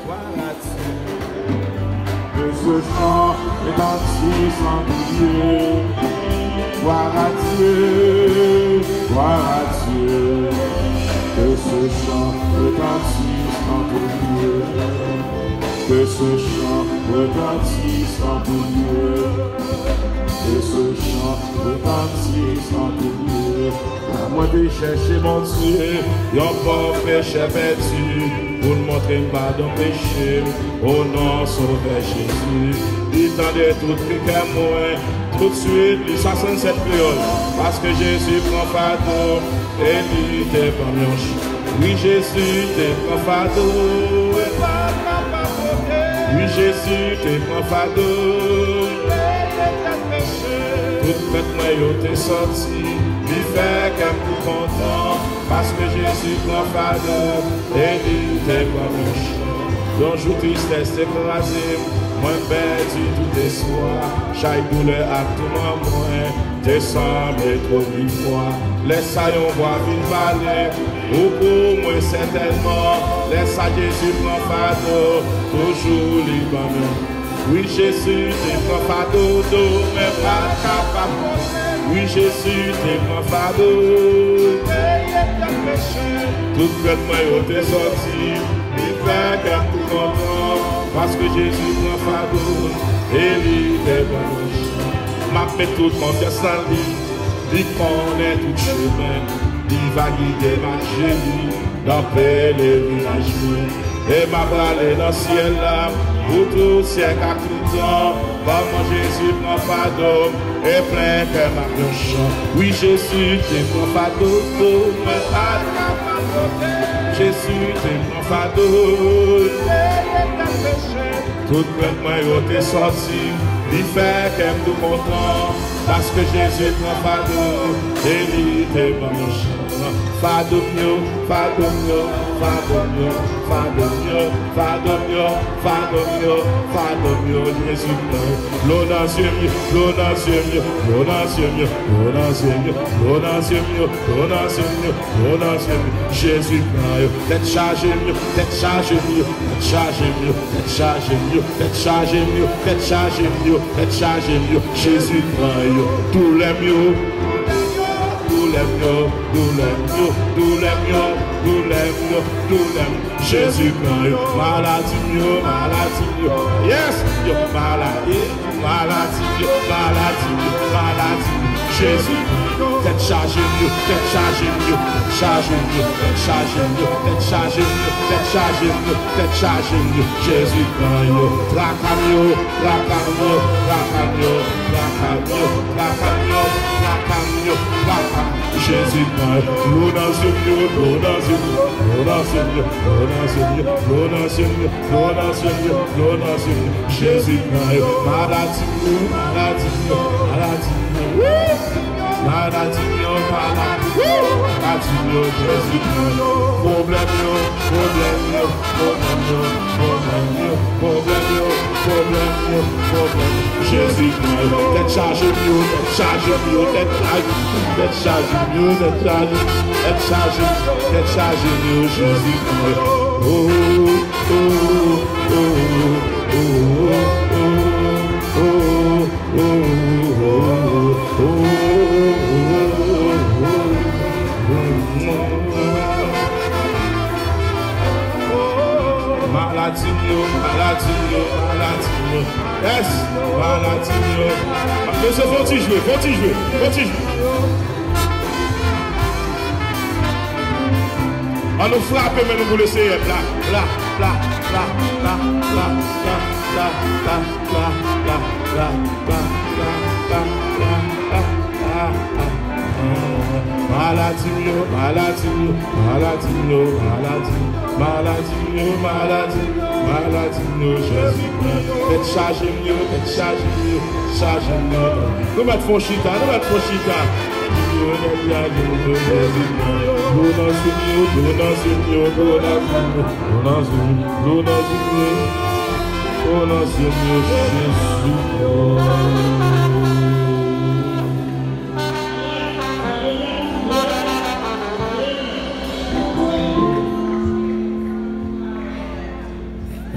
Que ce chant retentisse en Dieu. Gloire à Dieu, gloire à Dieu. Que ce chant retentisse en Dieu. Que ce chant retentisse en Dieu. Que ce chant retentisse en Dieu. Moi de chercher mon Dieu, yon pas péché perdu, pour nous montrer pardon péché, au nom sauveur Jésus. Il tendait tout prière moi, tout de suite, les 67 créoles, parce que Jésus prend fardeau, et lui t'es pas blanche. Oui, Jésus t'es prend fardeau, oui, Jésus t'es prend fardeau. Tout fait moi yo t'es sorti, il fait qu'un coup content, parce que Jésus prend fardeau, et lui t'es pas blanche. Donc joue tristesse écrasée, moi perdu tout espoir, chaque douleur à tout moment, t'es semblé trop mille fois. Laisse ça yon voix vite parler, ou pour moi certainement, laisse ça Jésus prend fardeau, toujours libre. Oui, Jésus, t'es prend fardeau, mais pas capable. Oui, Jésus, t'es prend fardeau. Tout fait moi, t'es sorti. Il fait qu'un coup content. Parce que Jésus prend fardeau. Et lui, t'es bon. M'a fait toute confiance en lui. Il connaît tout chemin. Il va guider ma chérie dans pèlerinage. Et m'a bralé dans le ciel là. Pour tout siècle à tout temps, comment Jésus prend fardeau et plein que ma chant. Oui, Jésus, t'es prend fardeau, mais pas de Jésus, t'es prend fardeau. Tout plein de moi, t'es sorti, il fait qu'elle tout content, parce que Jésus prend fardeau et lui, t'es pas chant. Fardeau mieux, fardeau mieux, fardeau mieux, fardeau mieux, fardeau mieux, fardeau mieux, fardeau mieux, Jésus mieux. L'eau dans les yeux, l'eau dans les yeux, l'eau dans les yeux, l'eau dans les yeux, l'eau dans les yeux, l'eau dans les yeux, l'eau dans les yeux, Jésus mieux. Tête chargée mieux, tête chargée mieux, tête chargée mieux, tête chargée mieux, tête chargée mieux, tête chargée mieux, tête chargée mieux, Jésus mieux. Tous les mieux. Jésus mieux, maladie mieux, maladie mieux. Yes, yo maladie, maladie mieux, maladie mieux, maladie mieux. Jésus tête chargée mieux, tête chargée mieux, chargée mieux, tête chargée mieux, tête chargée mieux, tête chargée mieux, tête chargée mieux. Jésus mieux, racamio, racamio, racamio, racamio, racamio, racamio, racamio. Jésus mieux, l'eau dans ce mieux, l'eau dans ce mieux, l'eau dans ce mieux, l'eau dans ce mieux, l'eau dans ce mieux, l'eau dans ce mieux, l'eau dans ce mieux. Jésus mieux, maladie mieux, maladie mieux, maladie mieux, maladie mieux, maladie mieux, Jésus mieux, problème mieux, problème mieux, problème mieux, problème mieux, problème mieux, problème mieux, problème mieux. Jésus mieux, tête chargée mieux, tête chargée mieux, tête chargée mieux, tête chargée mieux, Jésus mieux. Oh, oh, oh, oh, oh, oh, oh, oh. Maladie, maladie, maladie. Yes, maladie. Monsieur, faut-il jouer, faut-il jouer, faut-il jouer. On nous frappe, mais nous vous laissez là, là, là, là, là, là, là, là, là, là, là, là, là, là, là, là, là. Maladie, maladie, maladie, maladie, maladie, maladie, Jésus. Tête chargée mieux, tête chargée mieux, chargée mieux. Nous mettons fond chita, nous mettons fond chita.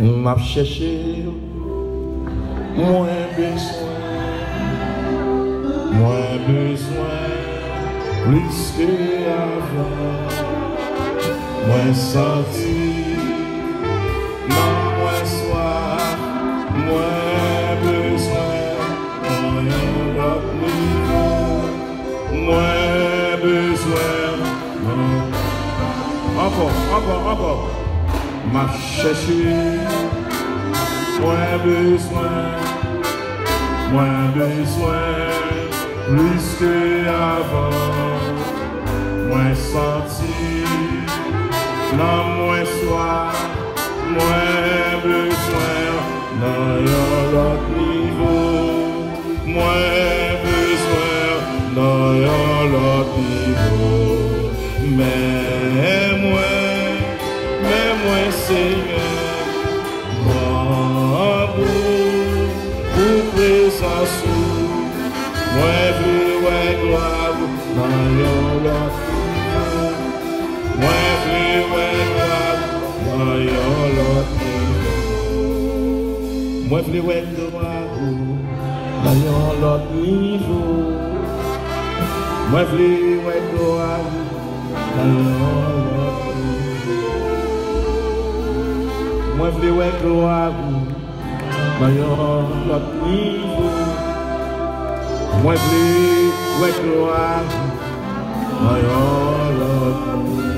m'a cherché, moins besoin, plus qu'avant, moins senti, non moins soif, moins besoin, moins besoin, encore, m'a cherché, moins besoin, plus qu'avant, moins senti, non moins soif, moins besoin, dans l'autre niveau, moins besoin, dans l'autre niveau, mais moi Seigneur, moi pour présence, moi veux gloire dans l'autre niveau, moi veux gloire dans l'autre niveau, moi veux gloire dans l'autre niveau, moi veux gloire dans l'autre niveau, moi veux gloire dans l'autre niveau, moi veux gloire dans l'autre niveau.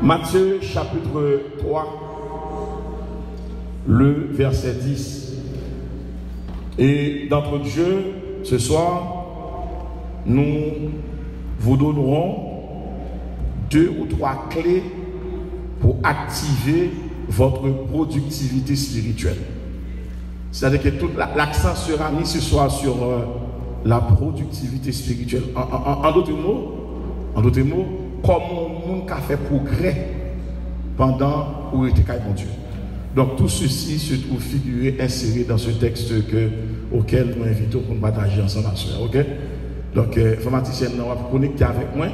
Matthieu chapitre 3, le verset 10. Et d'entre Dieu, ce soir, nous vous donnerons 2 ou 3 clés pour activer votre productivité spirituelle. C'est-à-dire que tout l'accent sera mis ce soir sur la productivité spirituelle. En d'autres mots, comment on a fait progrès pendant où était mon Dieu. Donc tout ceci se trouve figuré, inséré dans ce texte auquel nous invitons pour nous partager ensemble. Ok? Donc, informaticien, nous va connecter avec moi.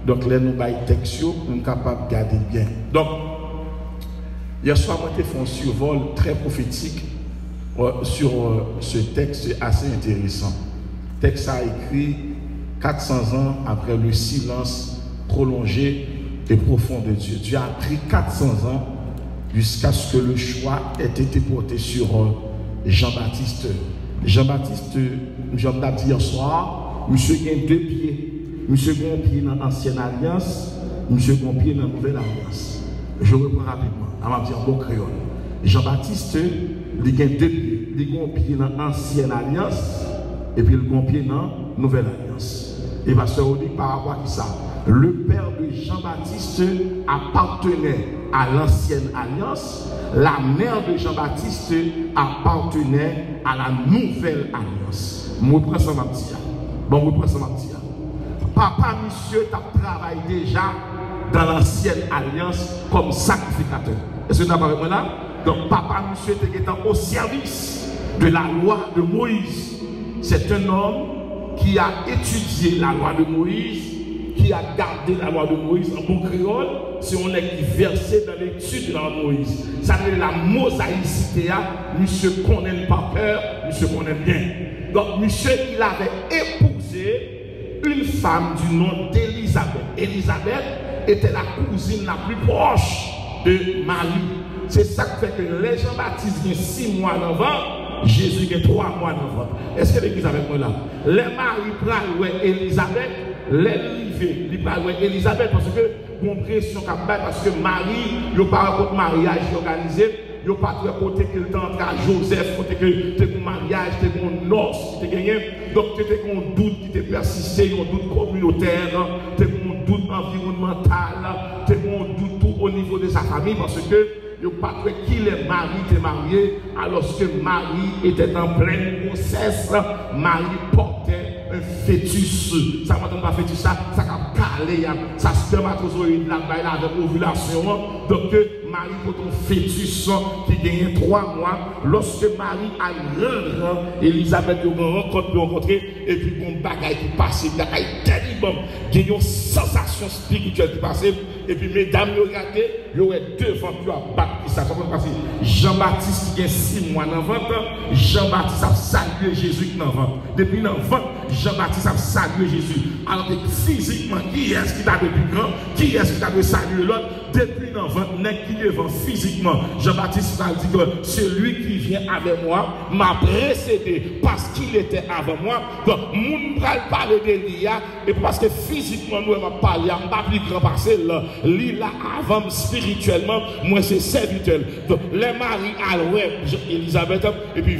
Donc, là, nous avons un texte pour nous capables de garder bien. Donc, hier soir, moi, j'ai fait un survol très prophétique sur ce texte assez intéressant. Le texte a écrit 400 ans après le silence prolongé et profond de Dieu. Dieu a pris 400 ans jusqu'à ce que le choix ait été porté sur Jean-Baptiste. Jean-Baptiste, j'en ai dit hier soir, monsieur a 2 pieds. Monsieur a un pied dans l'Ancienne Alliance, monsieur a un pied dans la Nouvelle Alliance. Je reprends rapidement, on va dire en bon créole. Jean-Baptiste, il a 2 pieds. Il a un pied dans l'Ancienne Alliance, et puis il a un pied dans la Nouvelle Alliance. Et va se redire par rapport à ça. Le père de Jean-Baptiste appartenait à l'Ancienne Alliance, la mère de Jean-Baptiste appartenait à la Nouvelle Alliance. Je reprends ça, ma petite. Bon, je reprends ça, ma petite. Papa, monsieur, tu as travaillé déjà dans l'Ancienne Alliance comme sacrificateur. Est-ce que tu as avec moi là? Donc, papa, monsieur, tu es au service de la loi de Moïse. C'est un homme qui a étudié la loi de Moïse, qui a gardé la loi de Moïse en bon créole, si on est versé dans l'étude de la loi de Moïse. Ça veut dire la mosaïcité, monsieur connaît par cœur, monsieur connaît bien. Donc, monsieur, il avait épousé une femme du nom d'Élisabeth. Élisabeth était la cousine la plus proche de Marie. C'est ça qui fait que les Jean-Baptiste ont 6 mois d'avant, Jésus a 3 mois d'avant. Est-ce que l'église avec moi là? Les maris prennent Élisabeth, les rivés, ils prennent Élisabeth parce que mon pression parce que Marie, il n'y a pas un mariage organisé. Il n'y a pas de côté que le temps à Joseph, côté que tu as un mariage, tu as un noce, tu as gagné. Donc tu as un doute qui te persisté, un doute communautaire, tu as un doute environnemental, tu as un doute tout au niveau de sa famille parce que il n'y a pas de qui les maris étaient mariés alors que Marie était en pleine grossesse. Marie portait un fœtus. Ça ne m'attend pas fœtus, ça a calé, ça spermatozoïde là, avec l'ovulation. Donc Marie porte un fœtus qui gagne 3 mois. Lorsque Marie a rendre, Elisabeth a rencontré, et puis bon bagaille qui passe, bagaille terrible. bon, il y a une sensation spirituelle qui passe. Et puis, mesdames, regardez, il y aurait deux vents qui ont battu ça. Jean-Baptiste qui a 6 mois dans 20 ans, Jean-Baptiste a salué Jésus dans 20 ans. Depuis dans 20 ans, Jean-Baptiste a salué Jésus. Alors que physiquement, qui est-ce qui t'a depuis grand? Qui est-ce qui t'a salué l'autre? Depuis dans 20 ans, qui est devant physiquement? Jean-Baptiste a dit que celui qui vient avec moi m'a précédé parce qu'il était avant moi. Donc, nous allons parler d'Elia, et parce que physiquement, nous allons parler, on va plus grand passer là. L'île avant spirituellement, moi c'est serviteur. Donc, les maris à l'ouest, Elisabeth, et puis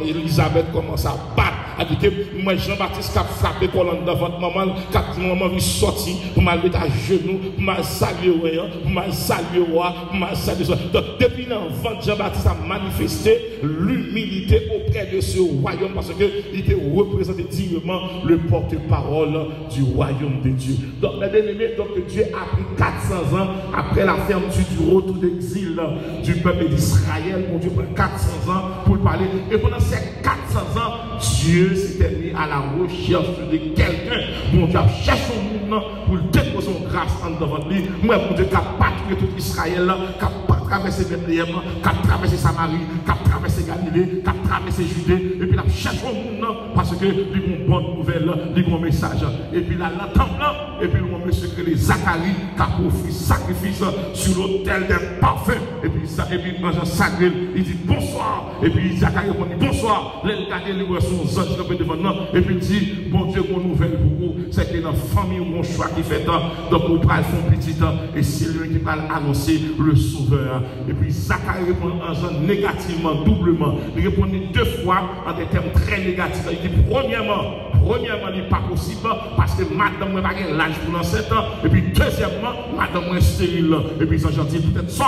Elisabeth commence à battre. A dit que moi Jean-Baptiste a frappé colonne devant maman, quand maman est sorti, pour me mettre à genoux, pour me saluer roi, pour me saluer roi, pour me saluer. Donc depuis l'enfant, Jean-Baptiste a manifesté l'humilité auprès de ce royaume parce qu'il était représenté dignement le porte-parole du royaume de Dieu. Donc mes bien-aimés, donc Dieu a pris 400 ans après la fermeture du retour d'exil du peuple d'Israël. Mon Dieu prend 400 ans pour parler. Et pendant ces 400 ans, Dieu s'était mis à la recherche de quelqu'un. Mon Dieu a cherché son monde pour déposer son grâce en devant lui. Moi, mon Dieu, qui a patrouillé tout Israël, qui a traversé Bethléem, qui a traversé Samarie, qui a traversé Galilée, qui a traversé Judée. Et puis, il a cherché son monde parce que lui a une bonne nouvelle, lui a un message. Et puis, là, l'entendant, et puis, le monsieur que Zacharie, qui a offert sacrifice sur l'autel d'un parfum. Et puis, Jean sacré, il dit bonsoir. Et puis, Zacharie répond bonsoir. Il a regardé son ange devant nous. Et puis, il dit bon Dieu, mon nouvelle pour vous, c'est que dans la famille, mon choix qui fait tant. Donc, vous prenez son petit temps. Et c'est lui qui va annoncer le sauveur. Et puis, Zacharie répond en genre négativement, doublement. Il répond 2 fois en des termes très négatifs. Il dit premièrement, il n'est pas possible parce que madame n'a pas l'âge pour l'enceinte. Et puis, deuxièmement, madame est stérile. Et puis, Jean dit peut-être ça,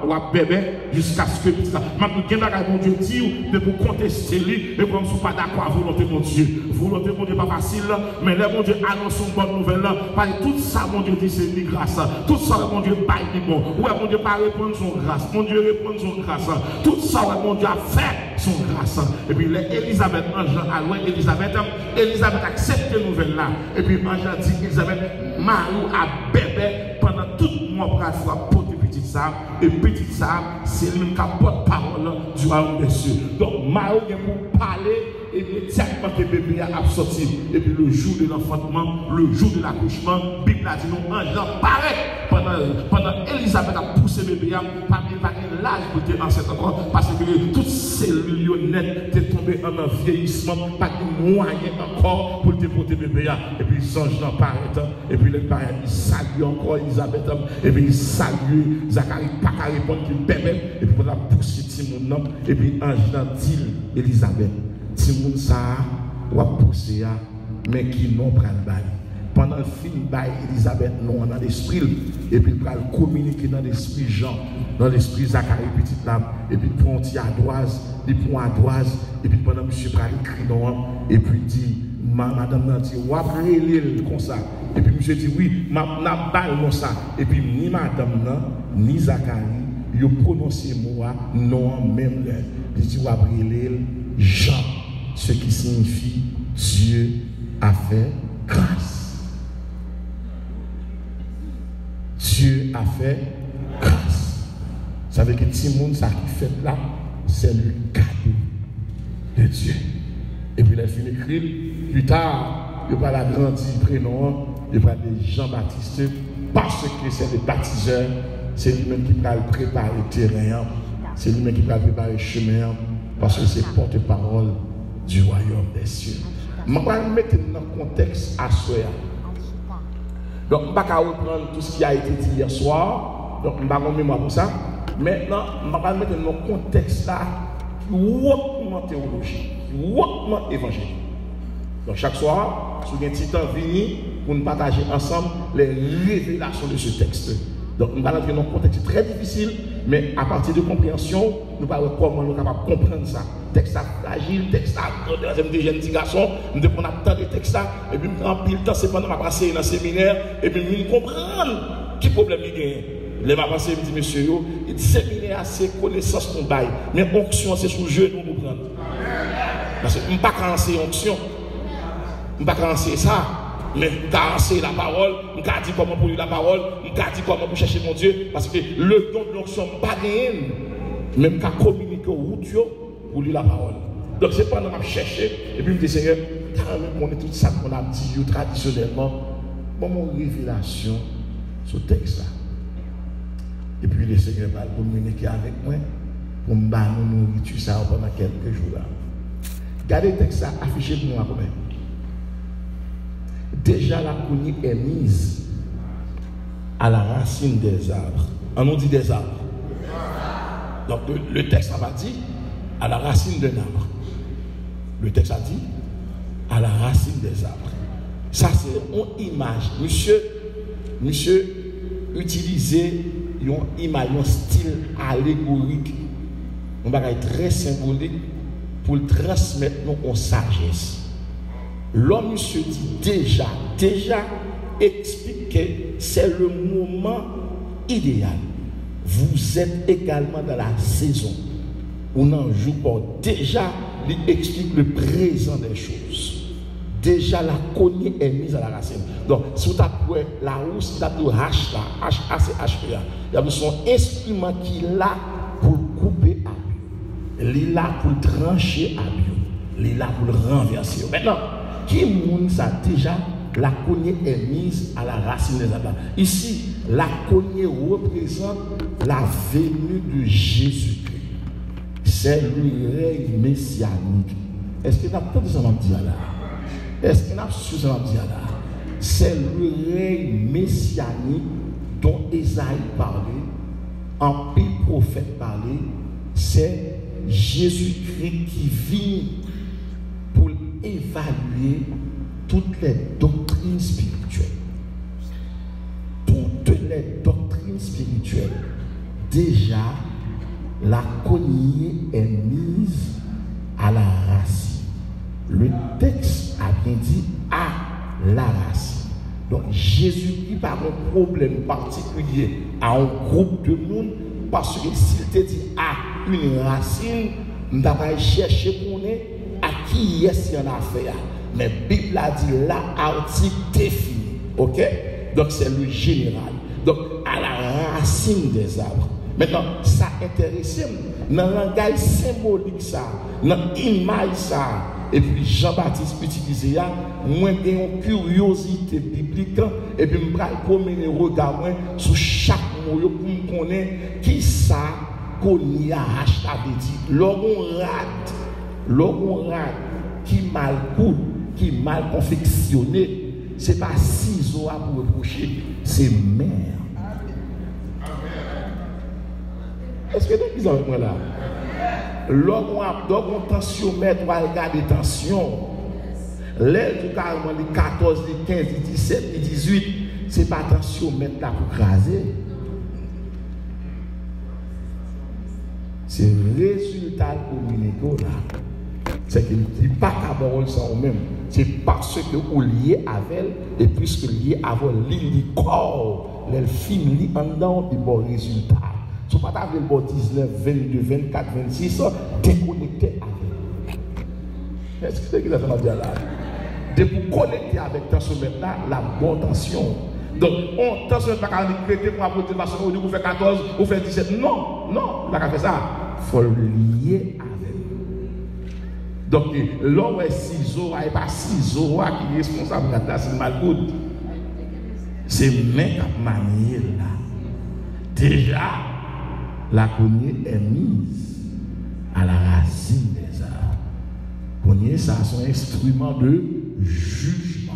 ou à bébé, jusqu'à ce que maintenant, il y a mon Dieu dit de vous contester lui, et comme vous pas d'accord à volonté de mon Dieu. Volonté de mon Dieu pas facile, mais là, mon Dieu annonce une bonne nouvelle. Parce que tout ça, mon Dieu dit c'est une grâce. Tout ça, mon Dieu baille du bon. Ouais, mon Dieu pas répondre son grâce. Mon Dieu répond son grâce. Tout ça, mon Dieu a fait son grâce. Et puis, Elisabeth, ange à loin, Elisabeth accepte cette nouvelle-là. Et puis, ange dit, Elisabeth, Marie a bébé pendant tout le mois pour la fois pour petite Sam. Et petite Sam, c'est lui qui porte-parole du royaume des cieux. Donc, Marie vient pour parler. Et immédiatement que le bébé a sorti. Et puis le jour de l'enfantement, le jour de l'accouchement, la Bible a dit non, ange paraît. Pendant Elisabeth a poussé le bébé, pas l'âge pour être enceinte encore, parce que toutes ces lionnettes étaient tombées en un vieillissement, pas de moyen encore pour déporter le bébé. Et puis l'ange paraît. Et puis le parent, il salue encore Elisabeth. Et puis il salue Zacharie, pas qu'à répondre qu'il bébé. Et puis pour la pousser Timon, et puis l'ange dit Elisabeth. Si moun sa wa poussé mais qui non pral bail pendant le film bail Elisabeth non dans l'esprit et puis pral communiquer dans l'esprit Jean dans l'esprit Zacharie petite lame et puis prend ardoise il prend ardoise et puis pendant monsieur pral écrit non et puis dit madame nan dit wa relé comme ça et puis monsieur dit oui m'a bail non ça et puis ni madame nan ni Zacharie yo prononcé mot non même là il dit wa relé Jean, ce qui signifie Dieu a fait grâce. Dieu a fait grâce. Ça veut dire que Timon, ça qui fait là, c'est le cadeau de Dieu. Et puis il a fini d'écrire, plus tard, il va la grandir prénom, il va de Jean-Baptiste, parce que c'est le baptiseur, c'est lui-même qui va préparer le terrain, c'est lui-même qui va préparer le chemin. Parce que c'est porte-parole du royaume des cieux. Je vais mettre dans le contexte à soi. Donc, je ne vais pas reprendre tout ce qui a été dit hier soir. Donc, je ne vais pas mémoire pour ça. Maintenant, je vais mettre dans le contexte là, hautement théologique, hautement évangélique. Donc, chaque soir, si vous avez un petit temps, venez pour nous partager ensemble les révélations de ce texte. Donc, nous allons entrer dans un contexte très difficile, mais à partir de compréhension, nous allons voir comment nous sommes capables de comprendre ça. Texte fragile, texte à des jeunes petits garçons, nous devons attendre des textes, et puis nous avons pile temps, c'est pendant que je passe dans le séminaire, et puis nous comprenons quel problème il y a. Les m'a passé, il dit, monsieur, il dit, séminaire, c'est connaissance qu'on baille, mais onction, c'est sous le genou nous prendre. Parce que je ne peux pas cancer onction, je ne peux pas cancer ça. Mais je enseigné la parole, je dit comment pour lire la parole, je dit comment pour chercher mon Dieu, parce que le don de l'onction n'est pas gagné, même qu'à communiquer au route pour lire la parole. Donc c'est pas nous chercher, et puis je me dis, Seigneur, quand même on est tout ça qu'on a dit traditionnellement, bon, mon révélation sur le texte là. Et puis le Seigneur va communiquer avec moi pour me donner une nourriture ça pendant quelques jours là. Regardez le texte ça affiché pour moi combien. Déjà la cognie est mise à la racine des arbres. On nous dit des arbres. Donc le texte a dit à la racine d'un arbre. Le texte a dit à la racine des arbres. Ça c'est une image. Monsieur utilisait une image, un style allégorique, un bagage très symbolique pour transmettre nos sagesse. L'homme se dit déjà explique que c'est le moment idéal. Vous êtes également dans la saison où on joue pas. Déjà, il explique le présent des choses. Déjà, la cognée est mise à la racine. Donc, si vous tapez la housse, vous tapez le H là, H-A-C-H-P-A. Il y a son instrument qui est là pour couper à bio. Il est là pour trancher à bio. Il est là pour le renverser. Maintenant, qui moun ça déjà la cognée est mise à la racine des arbres. Ici, la cognée représente la venue de Jésus-Christ. C'est le règne messianique. Est-ce que vous avez entendu ça m'a dit là? Est-ce que vous avez entendu ça m'a dit là? C'est le règne messianique dont Ésaïe parlait, en pile prophète parlait. C'est Jésus-Christ qui vit pour évaluer toutes les doctrines spirituelles. Toutes les doctrines spirituelles. Déjà, la cognée est mise à la racine. Le texte a bien dit à la racine. Donc, Jésus-Christ n'a pas un problème particulier à un groupe de monde parce que s'il te dit à une racine, nous devons chercher pour nous à qui est-ce qu'il y en a affaire. Mais la Bible a dit là, article défini. Ok? Donc c'est le général. Donc à la racine des arbres. Maintenant, ça intéresse dans le langage symbolique, ça, dans l'image, ça. Et puis Jean-Baptiste utilisait ça. Moi, j'ai une curiosité biblique. Et puis je vais promener le regard sur chaque mot pour me connaître qui ça qu'on y a acheté. L'on rate qui mal coûte, qui mal confectionné, ce n'est pas ciseaux à vous reprocher, c'est mère. Est-ce que vous avez moi là? L'homme a tensiomètre, on va regarder tension. L'aile du carrément les 14, les 15, les 17, les 18, ce n'est pas tensiomètre là pour craser. C'est le résultat communiqué là. C'est qu'il ne dit pas qu'à parole sans même. C'est parce que vous liez avec elle, et puisque lié avec elle, corps, le film lit en dedans, il bon résultat. Si vous ne avez pas 19, 22, 24, 26, déconnecté avec elle. Est-ce que c'est ce qu'il a fait là? De vous connecter avec tension là, la bonne tension. Donc, on tension pas qu'à créer pour apporter parce que vous faites 14, vous faites 17. Non, vous n'avez pas fait ça. Il faut lier avec. Donc, l'homme est ciseau, il n'est pas ciseau qui est responsable de la classe de malgoût. C'est main qui manier là. Déjà, la cognée est mise à la racine des arbres. Cognée, ça a son instrument de jugement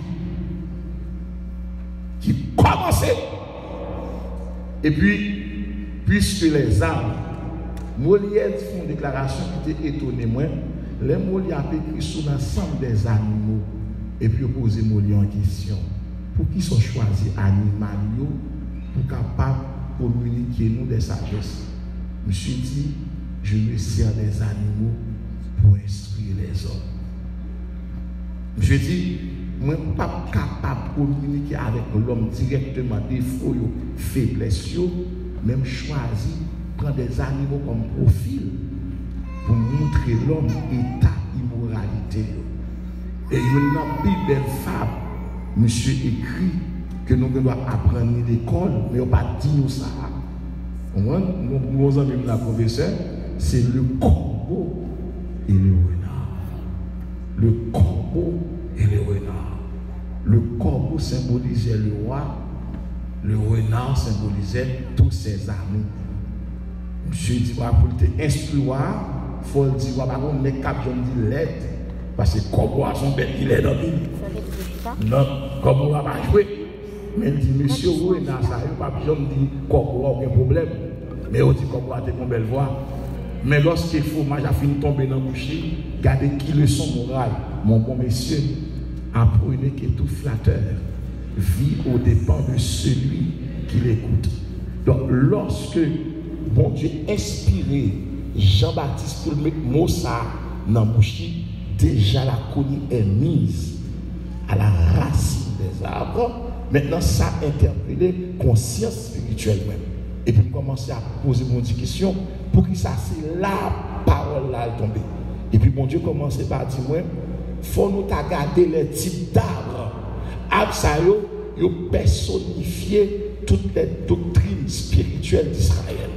qui commençait. Et puis, puisque les arbres, Molière fait une déclaration qui était étonnée, moi. Les Molière a écrit sur l'ensemble des animaux et puis poser Molière en question. Pour qui sont choisis animaux pour capables de communiquer nous des sagesses? Je me suis dit, je me sers des animaux pour instruire les hommes. Je dis, moi, je ne suis pas capable de communiquer avec l'homme directement, défaut, faiblesse, même choisi, prendre des animaux comme profil pour montrer l'homme état immoralité. Et il y a une plus belle fable monsieur écrit que nous devons apprendre à l'école, mais on ne pas dit nous ça. Nous avons la professeur, c'est le corbeau et le renard. Le corbeau et le renard. Le corbeau symbolisait le roi, le renard symbolisait tous ses amis. Monsieur dit, pour te instruire, il faut dire, par contre, les cap, je me dis l'aide, parce que le corbeau a son bête, il est dans le non, le corbeau va pas jouer. Mais il dit, monsieur, renard, ça, il ne va pas dire, corbeau a aucun problème. Mais on dit, corbeau a une belle voix. Mais lorsqu'il faut, moi, j'ai fini de tomber dans le boucher, regardez qui leçon morale, mon bon monsieur, apprenez que tout flatteur vit aux dépens de celui qui l'écoute. Donc, lorsque bon Dieu inspiré Jean-Baptiste pour mettre mot ça dans le boucher, déjà la colonie est mise à la racine des arbres. Maintenant, ça interpellé conscience spirituelle même. Et puis, commencer à poser mon question pour que ça, c'est la parole là tomber. Et puis, bon Dieu commence par dire, moi, il faut nous regarder les types d'arbres. Arbres, ça, ils personnifié toutes les doctrines spirituelles d'Israël.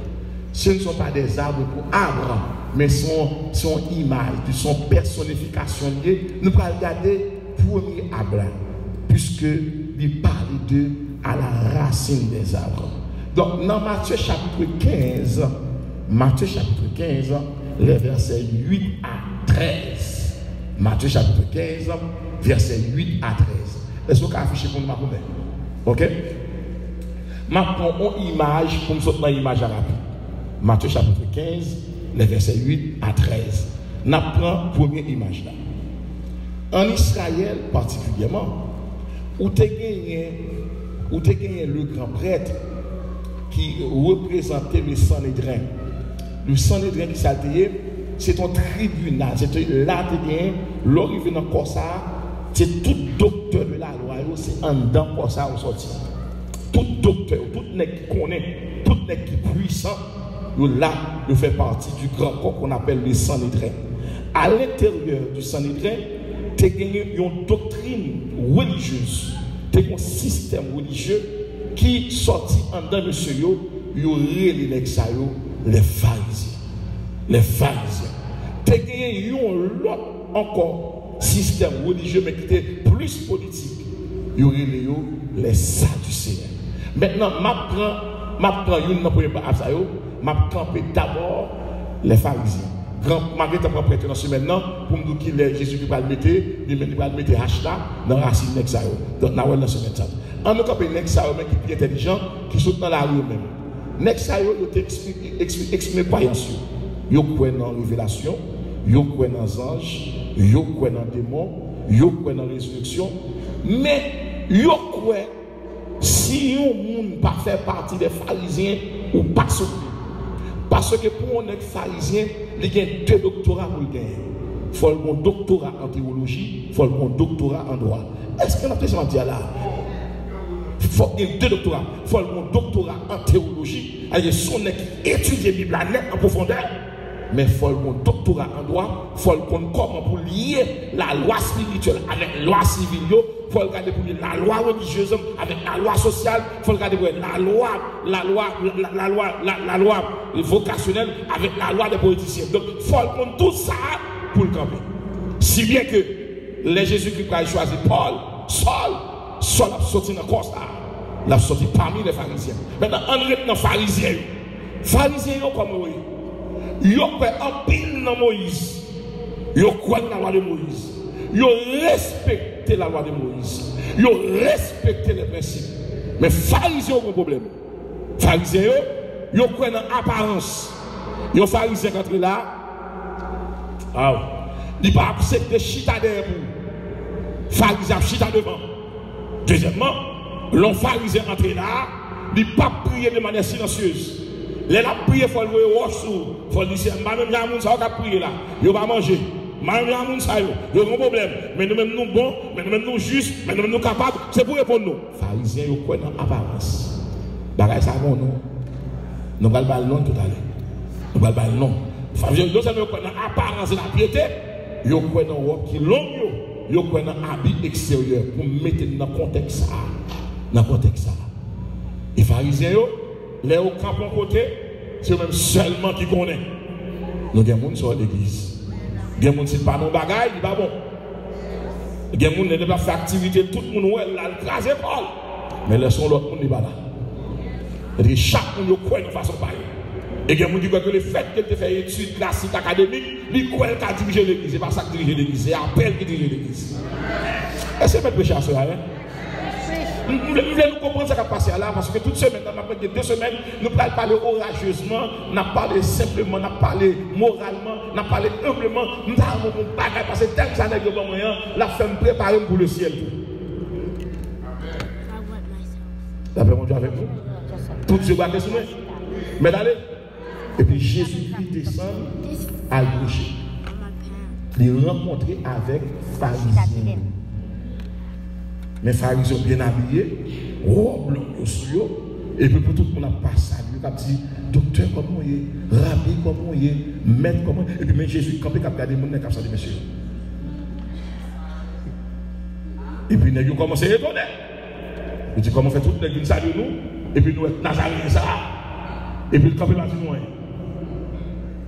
Ce ne sont pas des arbres pour arbres, mais sont images, sont personnifications liées. Nous allons regarder le premier arbre, puisque il parle d'eux à la racine des arbres. Donc, dans Matthieu chapitre 15, les versets 8 à 13. Matthieu chapitre 15, versets 8 à 13. Est-ce que vous pouvez afficher pour nous? Ok? Je prends une image pour me sortir dans l'image rapide. Matthieu chapitre 15, les versets 8 à 13. Je prends la première image là. En Israël particulièrement, où tu as gagné le grand prêtre qui représentait le Sanhédrin. Le Sanhédrin qui s'altéait, c'est un tribunal. C'est là tu gagné, l'arrivée dans le ça, c'est tout docteur de la loi, c'est en dedans pour ça au sorti. Tout docteur, tout nèg qui connaît, tout nèg qui est puissant, là, il fait partie du grand corps qu'on appelle le Sanhédrin. À l'intérieur du Sanhédrin, tu as gagné une doctrine religieuse, tu as un système religieux qui sortit en dedans de ce yo, les pharisiens. Les pharisiens. Tu as gagné un autre encore système religieux, mais qui était plus politique. Il y aurait les Sadducéens. Maintenant, je prends une première partie, je prends d'abord les pharisiens. Malgré que je prends prêtre dans ce maintenant, pour me dire que Jésus qui va le mettre, il va le mettre hashtag dans la racine Nexayo. Donc, nous allons se mettre ça. On nous capé Nexayo, qui est intelligent, qui saute dans la rue même. Nexayo, il exprime croyance. Il croit dans la révélation, il croit dans les anges, il croit dans les démons, il croit dans la résurrection. Mais il croit si un monde pas fait partie des pharisiens ou pas sauté. Parce que pour un pharisien, il y a deux doctorats pour le gagner. Il faut un doctorat en théologie, il faut un doctorat en droit. Est-ce qu'on a besoin de dire là? Il faut deux doctorats. Il faut un doctorat en théologie. Il faut étudier la Bible en profondeur. Mais il faut un doctorat en droit. Il faut comprendre comment pour lier la loi spirituelle avec la loi civile. Il faut regarder pour la loi religieuse avec la loi sociale. Il faut regarder pour la loi vocationnelle avec la loi des politiciens. Donc, il faut comprendre tout ça pour le camper. Si bien que les Jésus-Christ a choisi Paul, Saul a sorti dans le corps, il a sorti parmi les pharisiens. Maintenant, on est dans les pharisiens. Les pharisiens, comme oui. Ils ont fait un pile dans Moïse. Ils ont croit dans la loi de Moïse. Ils ont respecté la loi de Moïse. Ils ont respecté les principes. Mais les pharisiens ont un problème. Les pharisiens, ils ont croit dans l'apparence. Ils ont pharisiens qui entrent là. Ils n'ont pas accepté chita derrière vous. Pharisiens chita devant. Deuxièmement, l'on pharisien entré là, il n'a pas prié de manière silencieuse. Les gens prient, il faut le voir il faut le dire, madame Yamoun, ça va prier là, il va manger. Madame Yamoun, ça y est, il y a un problème. Mais nous-mêmes nous bons, mais nous-mêmes nous justes, mais nous-mêmes nous capables, c'est pour répondre nous. Pharisiens, ils croient dans l'apparence. Bagay ça bon, non? Nous allons parler non tout à l'heure. Nous allons parler non. Pharisiens, nous allons croire dans l'apparence de la piété, ils croient dans le qui long, yo prennent un habit extérieur pour mettre dans le contexte ça. Dans le contexte ça. Les pharisiens, les au camp en côté, c'est même seulement qui connaît. Nous avons des gens sur l'église. Il y a des gens qui ne sont pas nos bagailles, il n'est pas bon. Il y a des gens qui ne pas faire activité, tout le monde là, le crase épaule. Mais laissons l'autre monde n'est pas là. C'est-à-dire chaque monde croit de façon pareille. Et il y a des gens qui croient que le fait qu'elle te fait études classiques académiques, il croit qu'elle a dirigé l'église. Ce n'est pas ça qui dirige l'église, c'est l'appel qui dirige l'église. Est-ce que c'est péché à cela? Nous voulons comprendre ce qui a passé là, parce que toute semaine, dans la 2 semaines, nous ne parlons pas orageusement, nous parlons simplement, nous parlons moralement, nous parlons humblement, nous avons un bagage, parce que tel que ça n'est pas moyen, la femme préparée pour le ciel. La paix, mon Dieu, avec vous. Tout Dieu va sur nous. Mais allez. Et puis Jésus-Christ descend à gauche. Il rencontre avec pharisiens. Mais pharisiens bien habillés, robe blanc sur eux, et puis pour tout le monde a passé à lui, il a dit, docteur, comment il est, rabbi, comment il est, maître, comment il est, et puis même Jésus, quand il a regardé le monde, il a dit, monsieur. Et puis il a commencé à étonner. Il dit, comment on fait tout le monde salue nous, et puis nous, Nazareth, ça. Et puis le camp, il a dit, non.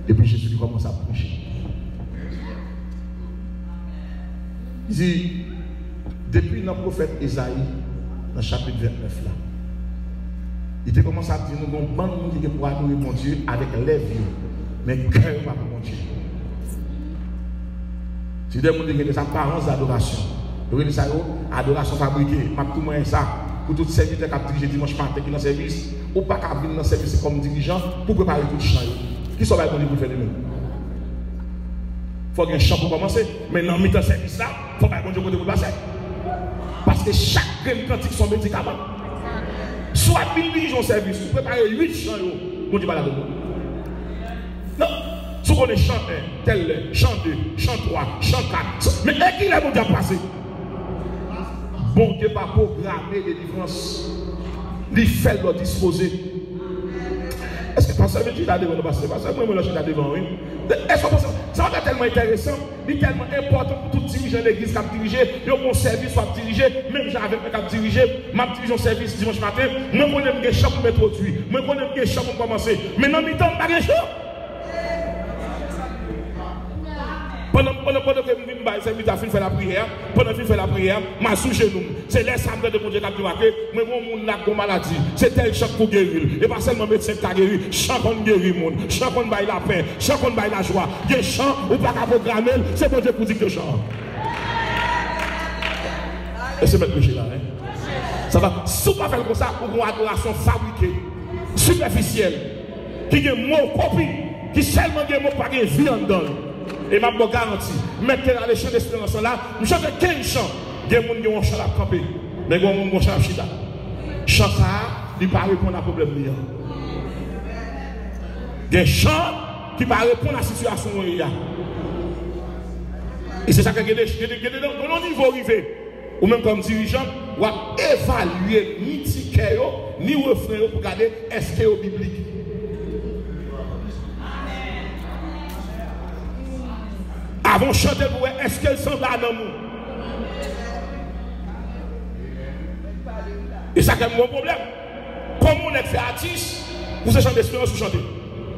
Et puis Jésus commence à prêcher. Il dit, depuis notre prophète Esaïe, dans le chapitre 29 là, il commence à dire, nous avons un bon monde qui pour adorer mon Dieu avec les vieux, mais cœur pas pour mon Dieu. Si des gens qui ont des apparences d'adoration, vous voyez ça, adoration fabriquée, je tout moins ça, pour tout serviteur qui a dirigé dimanche matin qui est dans le service, ou pas qu'à venir dans le service comme dirigeant pour préparer tout le champ. Qui sont là pour faire de nous? Il faut qu'il y ait un champ pour commencer, mais dans le service là, il faut pas que Dieu pour passer. Parce que chaque graine quantique sont médicaments. Soit 1000 dirigeants au service, vous préparez 8 champs, vous dites pas la donne. Non. Si on est chant 1, tel, chant 2, chant 3, chant 4, mais qui est mon Dieu passé? Bon Dieu pas programmer des différences. Il fait le disposer. Est-ce que pasteur veut dire là devant nous passer? Pasteur, moi, je suis là devant, oui. Est-ce que ça va être tellement intéressant, c'est tellement important pour tout dirigeant de l'église qui a dirigé, mon service soit dirigé, même j'avais pas dirigé, ma dirige un service dimanche matin, moi, je connais un champ pour m'introduire, moi, je connais un champ pour commencer. Mais dans le temps, je n'ai pas de champ. Pendant que je viens de faire la prière, pendant que je fais la prière, je suis sous genou. C'est les samedis de mon Dieu qui a dit, mais mon a une maladie. C'est tel choc pour guérir. Et pas seulement médecin qui a guéri, chant qu'on guérit le monde, chant qu'on baille la paix, chant qu'on baille la joie. Il y a un chant ou pas qu'à programmer, c'est mon Dieu pour dire que chant. Et c'est mettre péché là. Ça va, si on ne fait pas comme ça, pour une adoration fabriquée, superficielle, qui a un mot copie, qui seulement a un mot pas de vie en dedans. Et ma bonne garantie, mettez dans les chants d'espérance là, je chante 15 chants. Il y a des gens qui ont un chant à camper, mais il y a des gens qui ont un chant à chita. Chant ça, il ne va pas répondre à problème. Il y a des chants qui ne vont pas répondre à la situation. Et c'est ça que dans le niveau arrivé, ou même comme dirigeant, on va évaluer ni ticket, ni refrain pour regarder est-ce qu'il est biblique. Avant de chanter pour est-ce qu'elle s'en va dans nous? Et ça, c'est un bon problème. Comment on est fait artiste, vous êtes chanter d'espérance ou chanter?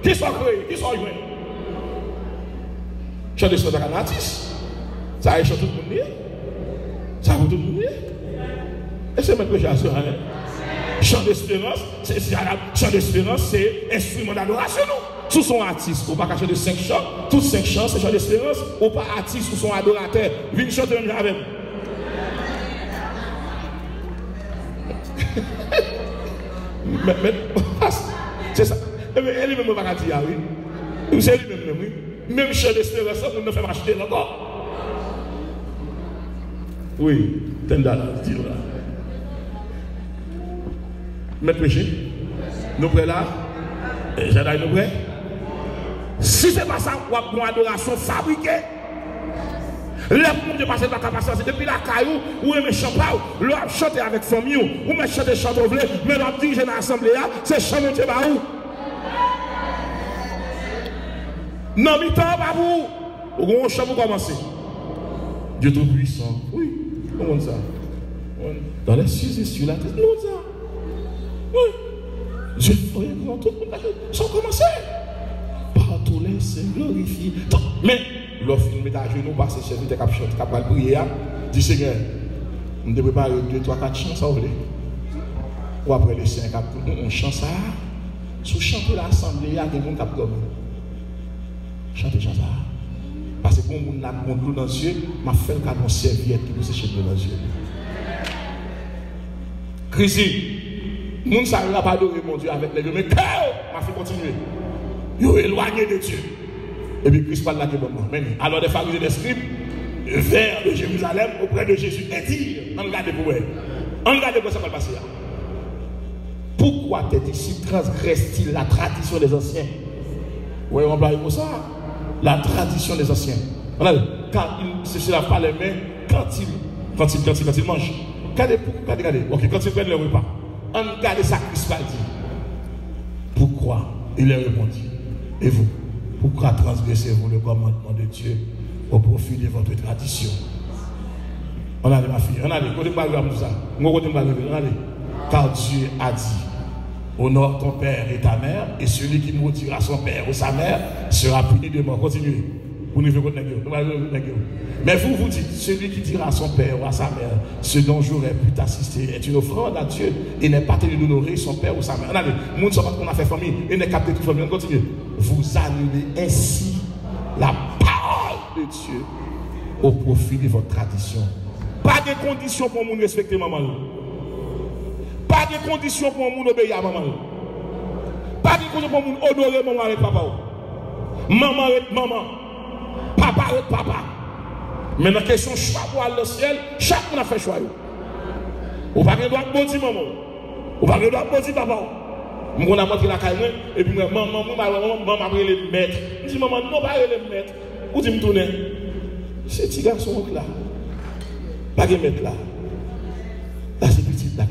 Qui sont créés? Qui sont joués? Chanter d'espérance avec un artiste. Ça a chanté tout le monde. Ça a tout le monde. Et c'est même que j'ai assuré. Chant d'espérance, c'est instrument d'adoration. Sous son artiste, ou pas cacher de 5 chants, tous 5 chants, c'est chant d'espérance, ou pas artiste, ou son adorateur. Viens chanter même avec. Mais, c'est ça. Elle est même pas dire, oui. C'est lui-même, oui. Même chant d'espérance, on ne fait pas acheter encore. Oui, t'es là, dis-le là. Maître péché, nous prêts là? J'adore nous prêts? Si ce n'est pas ça, on va une adoration fabriquée. Le monde de passer par la capacité, depuis la caillou, ou un champagne, l'on chante avec famille, ou me chante chanteur, mais l'on dirige dans l'assemblée, c'est chanter de baou. Non, mi-temps, babou, ou on chante pour commencer. Dieu Tout-Puissant. Oui, comment ça? Dans les cieux et sur la terre, non ça. Oui. Dieu ferait grand tout le monde sans commencer. Par tous les saints glorifiés. Mais, lorsque nous mettons à genoux, parce que c'est nous qui avons chanté, qui avons prié, dit Seigneur, nous devons préparer 2, 3, 4 chants, ça vous voulez? Ou après les saints, on chante ça. Sous chanter l'assemblée, il y a des gens qui ont chanter ça. Parce que quand on a mon dans les yeux, je fais le cadeau serviette qui nous sécher dans les yeux. Chrissy, nous ne savons pas adorer mon Dieu avec les yeux, mais cœur, m'a fait continuer. Ils sont éloignés de Dieu. Et puis Christ parle là que bon. Alors les pharisiens des scribes vers de Jérusalem auprès de Jésus et dire, on regarde pour eux. On regarde pour ça va passer là. Pourquoi tes disciples transgressent-ils la tradition des anciens? Oui, on va pour ça. La tradition des anciens. Quand ils se lavent pas les mains, quand ils mangent. Regardez. Ok, quand ils prennent le repas. On regarde ça, Christ va dire. Pourquoi? Il leur répondit. Et vous, pourquoi transgressez-vous le commandement de Dieu au profit de votre tradition? On a ma fille, on a dit, car Dieu a dit, honore ton père et ta mère, et celui qui maudira son père ou sa mère sera puni de mort. Continuez. Vous ne voulez pas. Mais vous dites, celui qui dira à son père ou à sa mère, ce dont j'aurais pu t'assister est une offrande à Dieu et n'est pas tenu d'honorer son père ou sa mère. On a dit, nous ne savons pas qu'on a fait famille et n'est capté toute famille. On continue. Vous annulez ainsi la parole de Dieu au profit de votre tradition. Pas de conditions pour nous respecter maman. Pas de conditions pour nous obéir à maman. Pas de conditions pour nous honorer maman avec papa. Maman avec maman. Papa avec papa. Mais dans la question choix pour aller au ciel, chaque monde a fait choix. Ou pas de droit de dire maman. Ou pas de droit de dire papa. On a montré la caille et puis maman après les maîtres. Je dis maman, non pas les maîtres. Où tu me tournes? C'est petit garçon là. Pas de maître là. Là c'est petit là.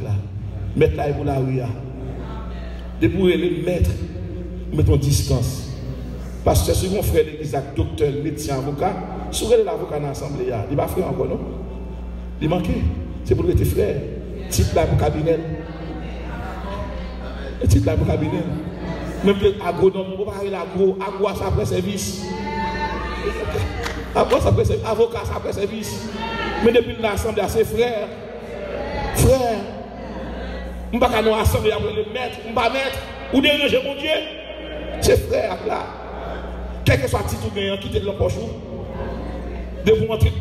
Mettre là et pour la rue. Depuis les maîtres, mettons distance. Parce que si mon frère l'église, docteur, médecin, avocat, si vous avez l'avocat dans l'assemblée, il va frère encore, non? Il manque. C'est pour être frère. Titre là pour cabinet. Titre là pour cabinet. Même que agronome, vous parlez l'agro, agro ça après service. Agro ça après service, avocat ça après service. Mais depuis l'assemblée, c'est frère. Frère. Je ne vais pas nous assembler après le maître, je ne vais pas mettre, ou déranger mon Dieu. C'est frère là. Quel que soit le titre gagnant, quittez le poche. De vous montrer.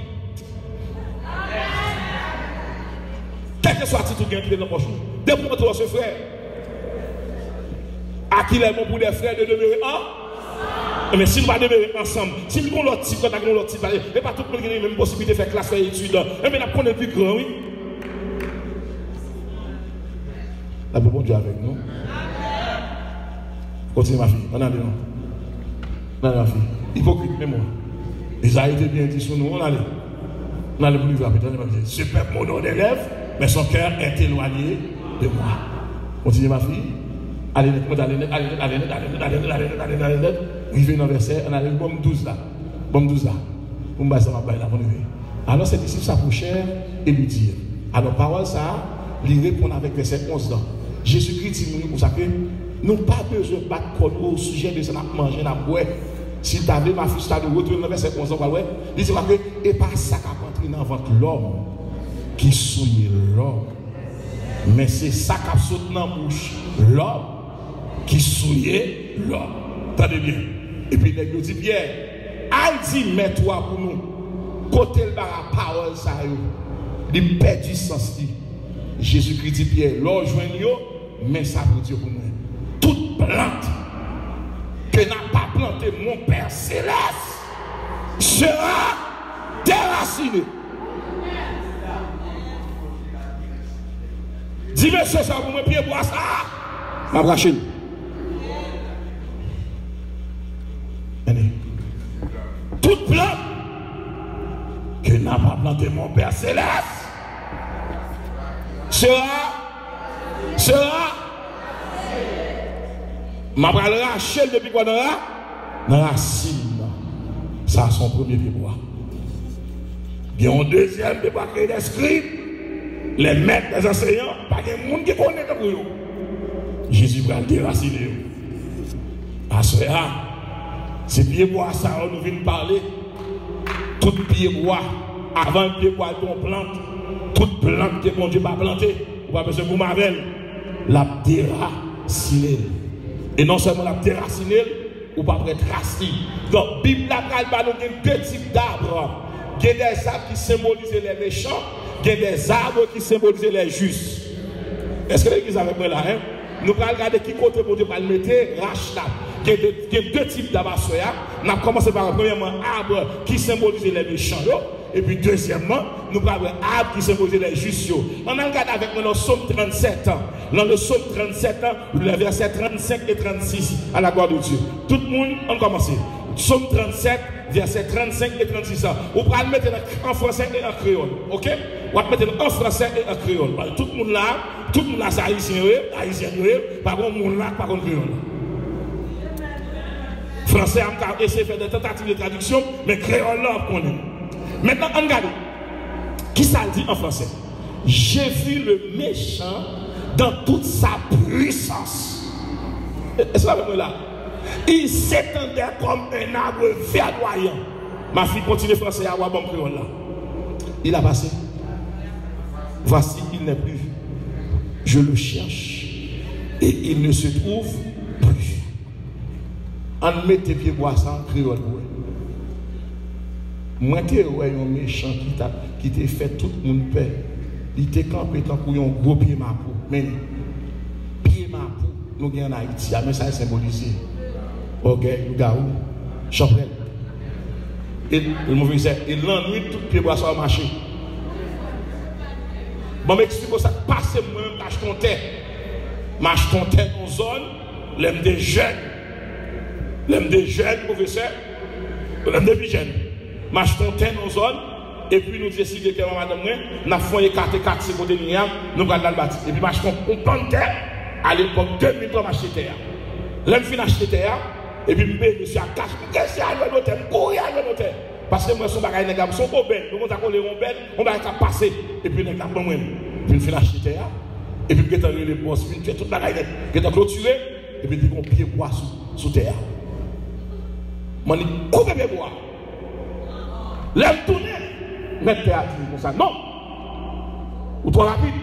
Quel que soit le titre gagnant, quittez le poche. De vous montrer ce frère. À qui est bon pour les frères de demeurer ensemble. Mais si nous ne demeurer ensemble, si nous avons l'autre titre, nous avons l'autre titre, et pas tout le monde qui a la même possibilité de faire classe, faire études, et bien nous prenons plus grand, oui. La bon Dieu avec nous. Continue ma fille. On a dit non. Non, ma fille. Hypocrite, mais moi. Les a été bien dit sur nous. On allait. On allait pour lui voir. Ce peuple m'honore des lèvres, mais son cœur est éloigné de moi. Continue ma fille. Allez, allez. Arrivé dans le verset. On allait bon 12 là. Bon 12 là. Pour me ça va là pour nous. Alors ces disciples s'approchèrent et lui dirent. Alors parole ça, il répond avec verset 11 là. Jésus-Christ dit nous pour ça que nous n'avons pas besoin de battre au sujet de ce qu'on a mangé, on a boire. Si tu avais ma fille, tu as retourné dans verset 11, il dit que et pas ça qui a entré dans votre l'homme qui souille l'homme. Mais c'est ça qui a sauté dans la bouche l'homme qui souille l'homme. Attendez bien. Et puis il dit Pierre, al dit mets-toi pour nous. Côté la parole, ça il perd du sens. Jésus-Christ dit Pierre, l'or joignot, mais ça veut dire pour nous. Toute plante que n'a pas planté mon Père Céleste sera déracinée. Dis monsieur ça pour moi, Pierre, bois ça. Ma brachine. Toute plante que n'a pas planté mon Père Céleste sera ma bral Rachel depuis quoi dans la racine. Ça a son premier pied bois. Il y a un deuxième débat qui est des scribes, les maîtres, les enseignants, pas de monde qui connaît pour eux. Jésus va le déraciner. À ce moment, c'est pied bois, ça, on nous vient parler. Tout pied bois, avant le pied bois, ton plante, toute plante que mon Dieu va planter, ou pas besoin de vous m'avez, la déraciner. Et non seulement la déraciner, ou pas prêtre racine. Donc, la Bible a deux types d'arbres. Il y a des arbres qui symbolisent les méchants, il y a des arbres qui symbolisent les justes. Est-ce que l'église avec moi là, hein? Nous allons regarder qui côté pour Dieu va le mettre, rache là. Il y a deux types d'arbres. Nous allons commencer par premièrement arbre qui symbolise les méchants. Et puis deuxièmement, nous allons arbre qui symbolise les justes. On a regardé avec moi dans le psaume 37. Dans le psaume 37, le verset 35 et 36, à la gloire de Dieu. Tout le monde, on commence. Psaume 37, verset 35 et 36. Vous pouvez le mettre en français et en créole. Ok? Vous pouvez le mettre en français et en créole. Tout le monde là, c'est haïtien, par contre, le monde là, par contre, créole. Français a essayé de faire des tentatives de traduction, mais créole là, on connaît. Maintenant, on regarde. Qui ça dit en français? J'ai vu le méchant dans toute sa puissance. Est-ce que vous avez là? Il s'étendait comme un arbre verdoyant. Ma fille continue français à voir bon créole là. Il a passé. Voici, il n'est plus. Je le cherche et il ne se trouve plus. On met tes pieds bois en créole. Moi, tu es un méchant qui t'a fait tout le monde peur. Il t'a campé tant pour un gros pied ma peau. Mais, pied ma peau, nous sommes en Haïti, mais ça est symbolisé. Ok, nous sommes Champel. Et le mauvais c'est, et l'ennui, tout pied bois sur le marché. Bon, m'explique ça, passe moi-même, tâche ton terre. Marche ton terre dans zone, l'aime des jeunes. L'aime des jeunes, professeur. L'aime des jeunes. Marche ton terre dans zone. Et puis nous décidons que madame, nous avons fait 4 secondes de ligne, nous allons le bâtir. Et puis marche ton plan de terre. À l'époque, 2000 pour acheter terre. L'aime fin acheter terre. Et puis je suis à cash. Qu'est-ce qu'il y a à l'hôtel? Courir à l'hôtel. Parce que moi, son bagage n'est pas son beau belle. Nous avons les rombelles, on va passer. Et puis nous avons moi. Puis je acheter terre. Et puis je vais les boss, puis je fais tout le bagage. Je vais clôturer. Et puis je vais pied bois sous terre. Je dis, coupez mes bois. L'aime tourner. Mettre terre comme ça. Non. Ou trop rapide.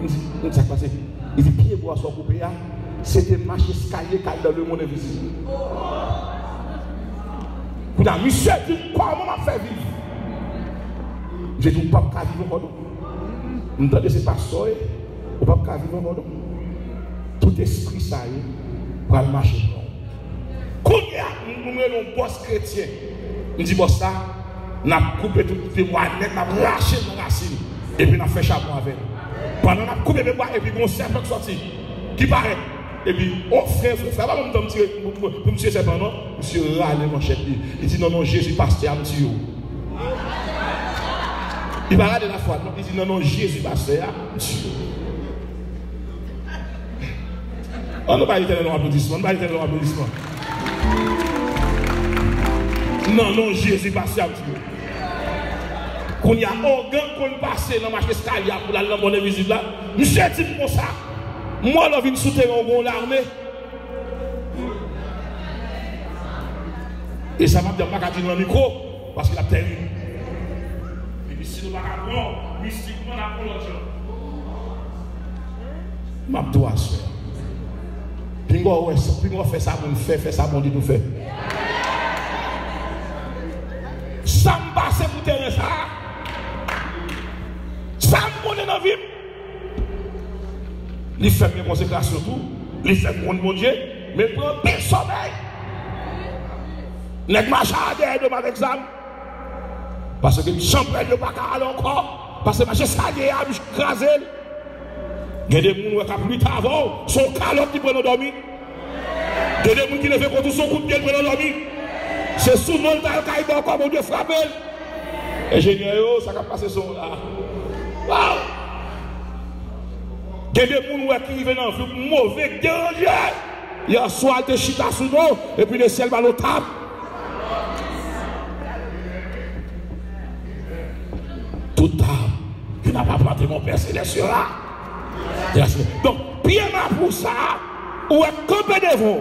Il dit, ça passe. Il dit, pied bois sont coupés. C'était marcher escalier dans le monde invisible. Monsieur dit, comment on fait vivre? J'ai dit, on ne peut pas vivre encore. Nous avons dit, pas ça, on ne peut pas vivre encore. Tout esprit, ça y est, pour aller marcher. Quand nous avons un boss chrétien, nous disons, ça, nous avons coupé tout le bois, nous avons lâché nos racines, et puis nous avons fait chapeau avec. Pendant nous avons coupé le bois, et puis nous avons serpent sorti, qui paraît. Et puis, on fait, ça va me tirer pour monsieur Serpent, non? Monsieur râle mon chef. Il dit non, Jésus pasteur à monsieur. Il va regarder la foi, non? Il dit non, Jésus pasteur à monsieur. On ne va pas dire un applaudissement, on ne va pas dire un applaudissement. Non, Jésus pasteur à monsieur. Quand il y a aucun qu'on passe dans le marché escalier pour la bonne visite là, monsieur dit comme ça. Moi, je viens soutenir l'armée. Et ça m'a dit, je ne vais pas dire dans le micro, parce qu'il a terrible. Et puis, si nous ne pouvons pas, mystiquement, on a l'autre chose. Je dois faire. Puis, on fait ça pour nous faire, fait ça pour nous faire. Ça me passe pour terrain ça. Ça me monte dans la vie. Il fait mes consécrations tout, il fait mon Dieu, mais il prend un sommeil. Il ne marche pas derrière de mon examen. Parce que champion ne pas aller encore. Parce que je suis écrasé. Il y a des gens qui ont plus tard, son calotte qui prend dormir. Il y a des gens qui ne font pas tout son coup de pied pour dormir. C'est souvent le cas qui va encore, mon Dieu, frapper. Ingénieur, ça va passer son là. Waouh! Il y a des gens qui viennent dans le mauvais danger. Il y a soit des chita sous nous, et puis le ciel va nous taper. Tout arbre qui n'a pas planté mon Père célestiera. Donc, pied ma pour ça, ou est campé devant.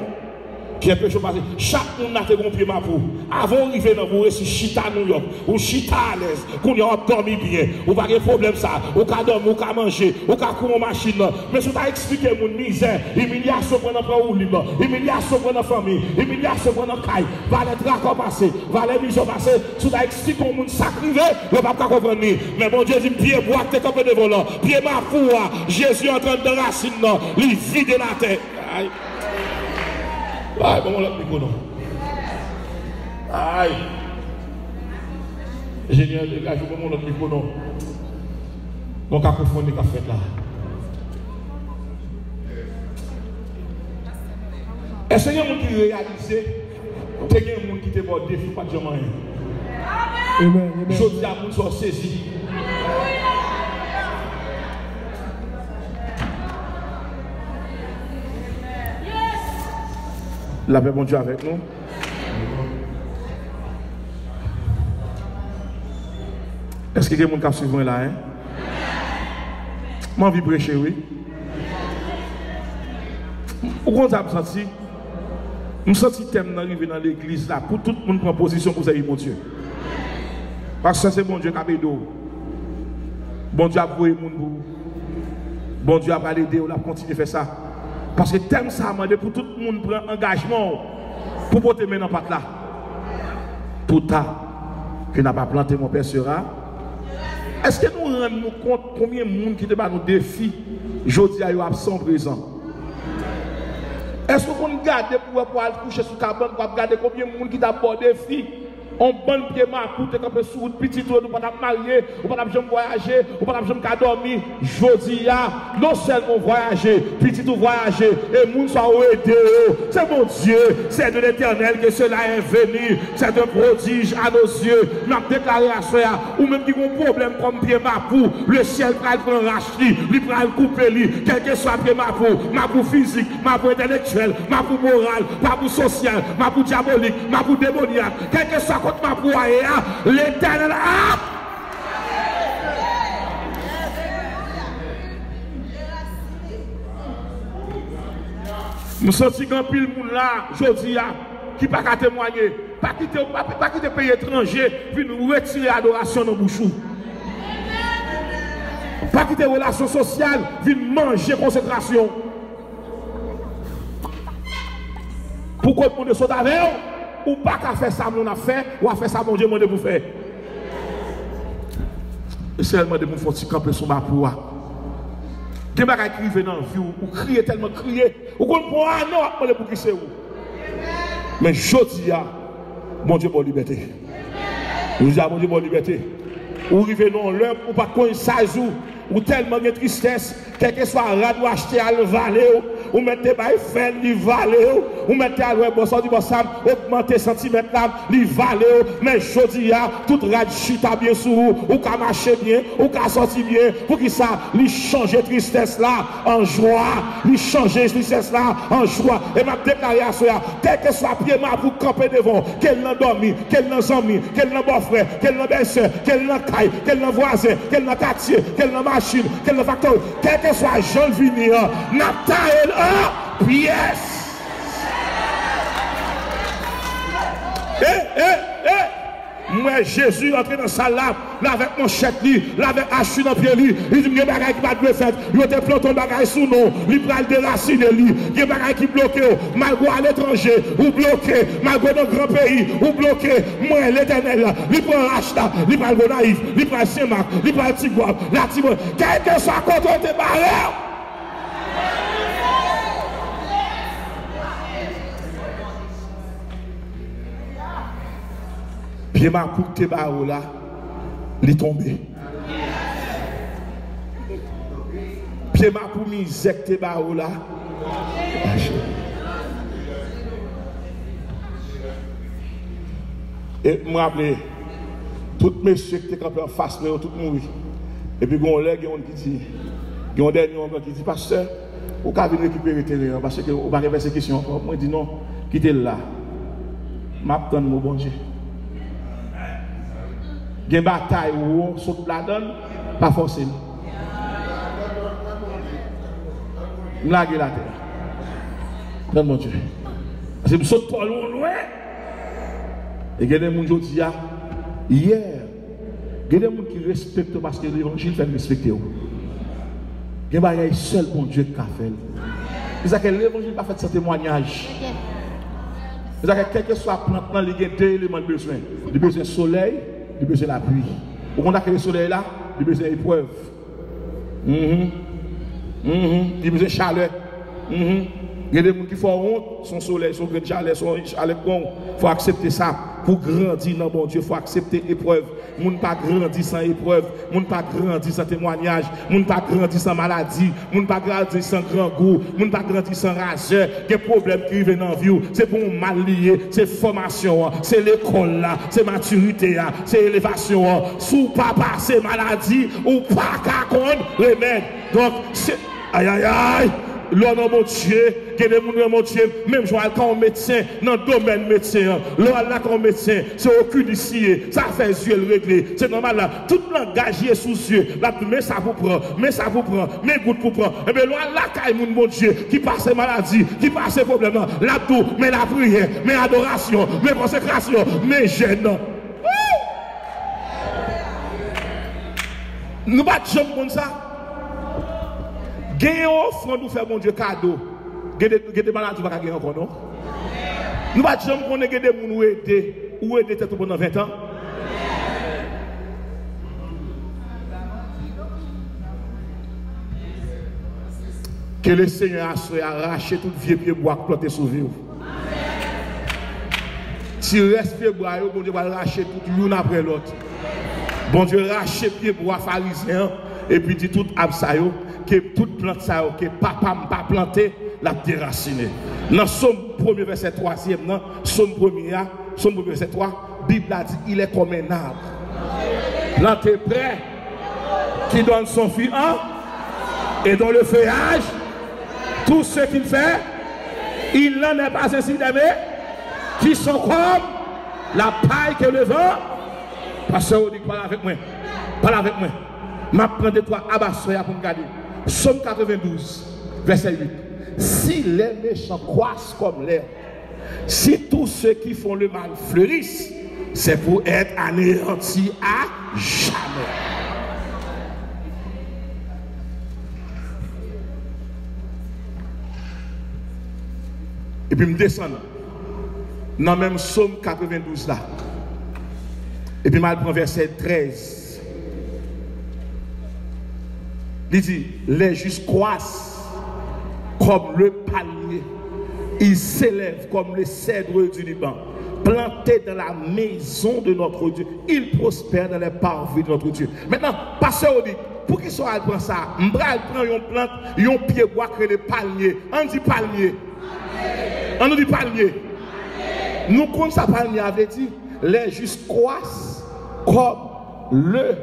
Qui est péché passé. Chaque monde a fait un pied ma pour. Avant d'arriver dans vous, si chita à New York, ou chita à l'aise, qu'on y a dormi bien, ou pas de problème ça, ou qu'à dormir, ou qu'à manger, ou qu'à courir en machine. Mais si tu as expliqué mon misère, humiliation pour notre ou libre, humiliation pour notre famille, humiliation pour notre caille, va les tracas passer, va les missions passer, si tu as expliqué mon sacrifié, le papa pas comprendre. Mais bon Dieu dit, pied bois, t'es comme de volant, pied ma pour, Jésus est en train de racine, il vide la terre. Aïe, comment l'autre micro non? Aïe. Génial, les gars, je comment l'autre micro non? Mon cacophonie qu'a fait là. Est-ce qu'il y a un monde qui réalise? Il y a un monde qui te voit défi, pas de jamais rien. Amen. Je dis à mon soit saisi. La paix, bon Dieu, avec nous. Est-ce qu'il y a quelqu'un qui suit là? Moi, je vais prêcher, oui. Pourquoi vous avez senti? Je sens le thème d'arriver dans l'église là, pour tout le monde prendre position pour servir mon Dieu. Parce que c'est bon Dieu qui a aidé. Bon Dieu a voué mon vous. Bon Dieu a validé, on a continué à faire ça. Parce que thème ça a demandé pour tout le monde prendre engagement pour porter maintenant pas là. Tout ça que n'a pas planté mon Père sera. Est-ce que nous rendons compte combien de monde qui débat nos défis aujourd'hui à absent présent? Est-ce qu'on regarde pour aller coucher sur cabane pour regarder combien de monde qui d'abord défi? On bon pied ma coûte comme sur route petit tour nous pas marier ou pas jamais voyager ou pas jamais dormir jodi a non seulement voyager petit tout voyager et moun soit aider c'est mon Dieu c'est de l'Éternel que cela est venu c'est un prodige à nos yeux n'a déclaré à cela ou même qui ont un problème comme pied ma pour le ciel va le racheter lui va le couper lui quel que soit pied ma pour physique ma pour intellectuel ma pour moral ma pour social ma pour diabolique ma pour démoniaque quel que soit contre ma pour l'Éternel a nous sentons qu'un pile monde là aujourd'hui qui pas qu'à témoigner pas quitter pays étranger puis nous retirer adoration dans bouchou pas quitter relation sociale puis manger consécration pourquoi on est sauté avec ou pas qu'à faire ça mon affaire ou à faire ça mon Dieu mon Dieu pour faire et seulement de mon faut camper sur ma pour des bagages qui vivent dans la vie ou crier tellement crier ou qu'on pour non pour qui c'est où mais je dis mon Dieu pour liberté nous disons mon Dieu pour liberté ou arriver dans l'heure ou pas qu'on s'ajoute ou tellement de tristesse quel que soit radio acheter à le valet ou mettez by faire li valet ou mettez à le bon du bon sam augmenter centimètre là li valet mais jodi a toute radio chita bien sur ou ka marcher bien ou ka sortir bien pour qui ça li changer tristesse là en joie li changer tristesse là en joie et m'a déclaré à cela quel que soit pied ma pour camper devant qu'elle n'a dormi qu'elle n'a ami qu'elle n'a beau frère qu'elle n'a belle-sœur qu'elle n'a caille qu'elle n'a voisin qu'elle n'a quartier qu'elle n'a machine qu'elle n'a facteur quel que soit Jean Vini n'a taille pièce moi Jésus entré dans la salle là avec mon chèque là avec hachu dans pied lui il dit il y a des bagages qui pas de faire il te plante un bagage sous nous il prend le déraciner lui il y a des bagages qui bloqué malgré à l'étranger ou bloqué malgré dans grand pays ou bloqué moi l'Éternel là il prend racheta il prend le naïf il prend Saint-Marc il prend Tigouab la Timon quel que soit contre tes barrières pied ma pour tes barreaux là, il tombé. Pied ma pour misère tes barreaux là. Et je me rappelle, tout monsieur qui était campé en face, mais tout mourir. Et puis, on a qui dit, il y a un dernier qui dit, pasteur, vous pouvez venir récupérer le terrain, parce que vous n'avez pas ces questions. Moi, je dis non, quittez là. Je m'attends mon bon Dieu. une bataille où on saute la donne, pas forcément. Blaguer la terre. Non, mon Dieu. C'est me saute trop loin. Et il y a des gens qui disent, hier, il y a des gens qui respectent parce que l'évangile fait respecter. Il y a un seul bon Dieu qui a fait. C'est que l'évangile n'a pas fait ce témoignage. C'est que quel que soit maintenant, il y a deux éléments de besoin. Il y a besoin de soleil, il y a besoin de la pluie. Au moment où le soleil est là, il y a besoin d'épreuve. Il y a besoin de chaleur. Il y a des gens qui font honte, son soleil, son grain de chaleur, son chaleur bon. Il faut accepter ça. Pour grandir dans bon Dieu, il faut accepter l'épreuve. Il ne pas grandir sans épreuve. Il ne pas grandir sans témoignage. Il ne pas grandir sans maladie. Il ne pas grandir sans grand goût. Il ne pas grandir sans rageur. Il y a des problèmes qui viennent dans la vie. C'est pour mal lié. C'est formation. C'est l'école. C'est maturité. C'est élévation. Sous papa, c'est maladie. Ou pas qu'à remède. Donc, c'est. Aïe, aïe, aïe. L'homme mon Dieu, qui est des gens mon Dieu, même je quand on médecin, dans le domaine médecin, l'homme là quand médecin, c'est aucun d'ici, ça fait yeux le régler. C'est normal là, tout langage est sous yeux, là, mais ça vous prend, mais goutte pour prendre. Et bien l'homme là, quand mon Dieu, qui passe maladie, qui passe problème, là tout, mais la prière, mais adoration, mais consécration, mais gêne. Nous ne pouvons pas comme ça. Gagnez offrande nous faire mon Dieu cadeau. Gagnez des maladies pas gagner encore non. Nous pas jamais connaître des gens ou aider tête pendant 20 ans. Que le Seigneur a arraché tout vieux pied bois planté sous vous. Si reste pied bois, bon Dieu va arracher tout l'une après l'autre. Bon Dieu arrache pied bois pharisien et puis dit tout absayo que toute plante ça que papa m'a pas planté la déraciné. Dans Somme 1er verset 3e, Somme 1er verset 3, Bible a dit il est comme un arbre planté près qui donne son fruit et dans le feuillage tout ce qu'il fait il n'en est pas ainsi d'aimer qui sont comme la paille que le vent. Pasteur dit parle avec moi m'apprends de toi Abassoya pour me garder. Somme 92, verset 8. Si les méchants croissent comme l'herbe, si tous ceux qui font le mal fleurissent, c'est pour être anéantis à jamais. Et puis, je descends dans même Somme 92 là. Et puis, je prends verset 13. Il dit, les justes croissent comme le palmier. Ils s'élèvent comme le cèdre du Liban. Plantés dans la maison de notre Dieu. Ils prospèrent dans les parvis de notre Dieu. Maintenant, pasteur dit, pour qu'ils soient prendre ça, m'bral prend une plante, un pied bois que le palmier. On dit palmier. On nous dit palmier. Nous comme ça palmier avait dit, les justes croissent comme le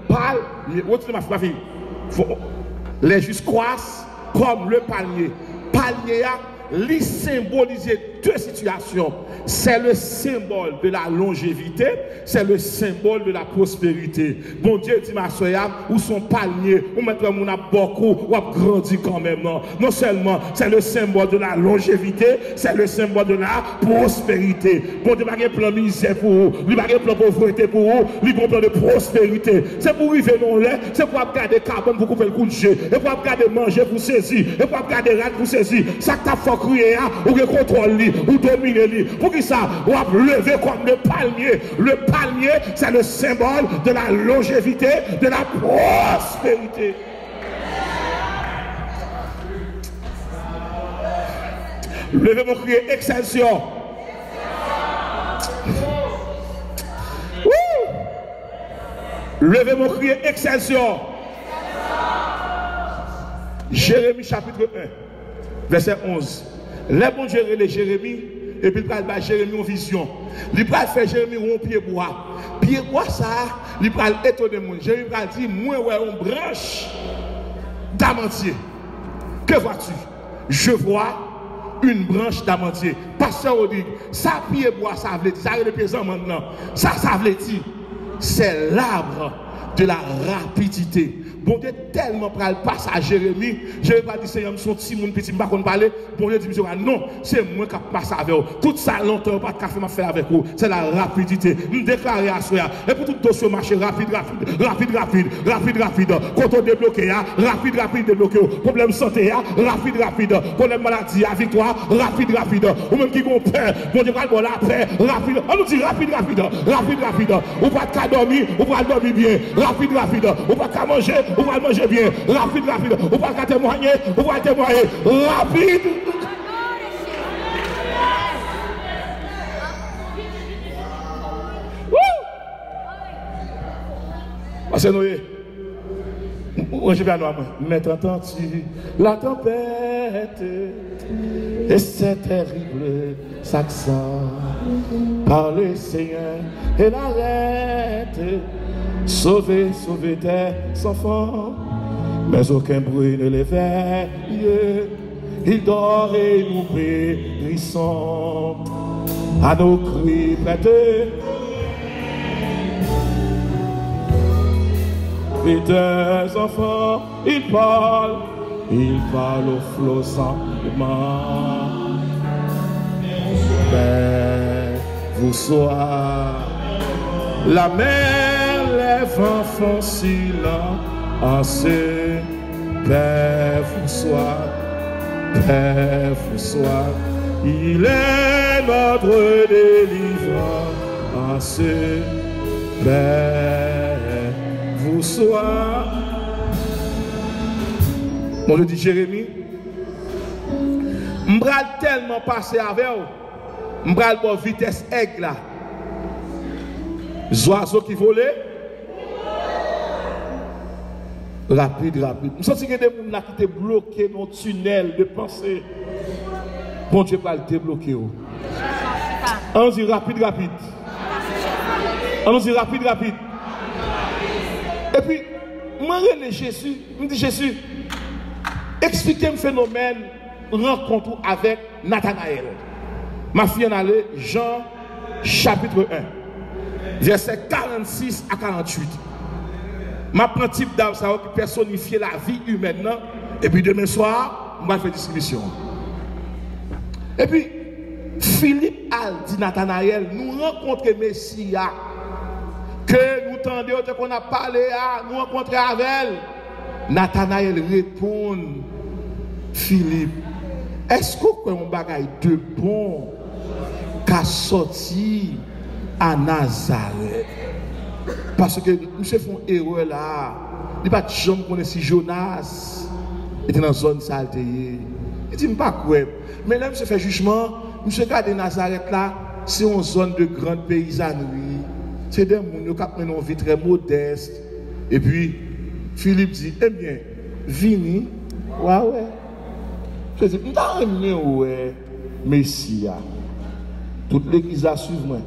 palmier. Retenez ma fille. Les justes croissent comme le palmier. Palmier a symbolisé deux situations. C'est le symbole de la longévité, c'est le symbole de la prospérité. Bon Dieu dit ma soeur, ou son palmier, ou maintenant on a beaucoup, ou a grandi quand même. Non seulement c'est le symbole de la longévité, c'est le symbole de la prospérité. Bon Dieu n'a pas plan misère pour vous, il n'a pas plan pauvreté pour vous, il a plan de prospérité. C'est pour arriver dans l'air, c'est pour garder carbone pour couper le coup de jeu, et pour garder manger pour saisir, et pour garder rat pour saisir. Ça t'a fait crier, ou contrôle ou dominer. Pour qui ça? On va lever comme le palmier. Le palmier, c'est le symbole de la longévité, de la prospérité. Levez mon cri, excelsior. Levez mon cri, excelsior. Jérémie chapitre 1, verset 11. Les bons Dieu les Jérémie, et puis il va Jérémie en vision. Il va faire Jérémie un pied bois. Pied bois ça, il va étonner mon. Jérémie va dire, moi ouais une branche d'amantier. Que vois-tu? Je vois une branche d'amantier. Pasteur dit, ça pied bois ça veut dire, ça le présent maintenant. Ça veut dire, c'est l'arbre de la rapidité. Bon Dieu tellement pral passe à Jérémie, je ne vais pas dire Seigneur, son petit monde petit pas qu'on parler. Bon Dieu dit non, c'est moi qui passe avec vous. Tout ça longtemps pas de m'a fait avec vous, c'est la rapidité. Me déclarer à soi et pour tout dossier marcher rapide. Quand on débloque rapide débloqué. Problème santé rapide. Problème maladie victoire rapide. Ou même qui ont peur, bon Dieu va la paix rapide. On nous dit rapide. Ou pas de dormir, ou pas dormir bien, rapide. Ou pas manger. Ou va manger bien, rapide, ou pas témoigner, ou va témoigner, rapide. C'est Noé. Moi je vais à Noé. Mettre entendu la tempête et c'est terrible s'accent par le Seigneur et l'arrête. Sauver tes enfants, mais aucun bruit ne les veille. Ils dorment et nous périssons à nos cris prêtés. Et tes enfants, ils parlent au flot sans mouvement. Mais vous soyez la mer, les vents font silence. Père vous soit, il est notre délivrance. Père vous soit. Mon Dieu dit Jérémie, m'bral tellement passé avec vous, m'bral bon vitesse aigle là. Oiseaux qui volaient rapide. Je sens que des gens qui étaient bloqués dans le tunnel de pensée. Bon Dieu va le débloquer. On dit rapide. On dit rapide. Et puis, moi, Jésus, me dit Jésus, expliquez le phénomène rencontre avec Nathanaël. Ma fille en allait, Jean chapitre 1. Verset 46 à 48. Ma prends type d'âme ça qui personnifie la vie humaine. Et puis demain soir, on va faire distribution. Et puis, Philippe a dit Nathanaël, nous rencontrons Messia. Que nous tendions qu'on a parlé à nous rencontrer avec elle. Nathanaël répond, Philippe, est-ce qu'on a un bagage de bon qu'a sorti à Nazareth? Parce que nous faisons une erreur là. Il n'y a pas de gens qui connaissent si Jonas était dans la zone saleté. Il dit, pas quoi. Mais là, je fais jugement, je regarde Nazareth là, c'est une zone de grande paysannerie. C'est des gens qui ont une vie très modeste. Et puis, Philippe dit, eh bien, vini, ouais. Je dis, ouais, Messia. Toute l'église a suivi moi.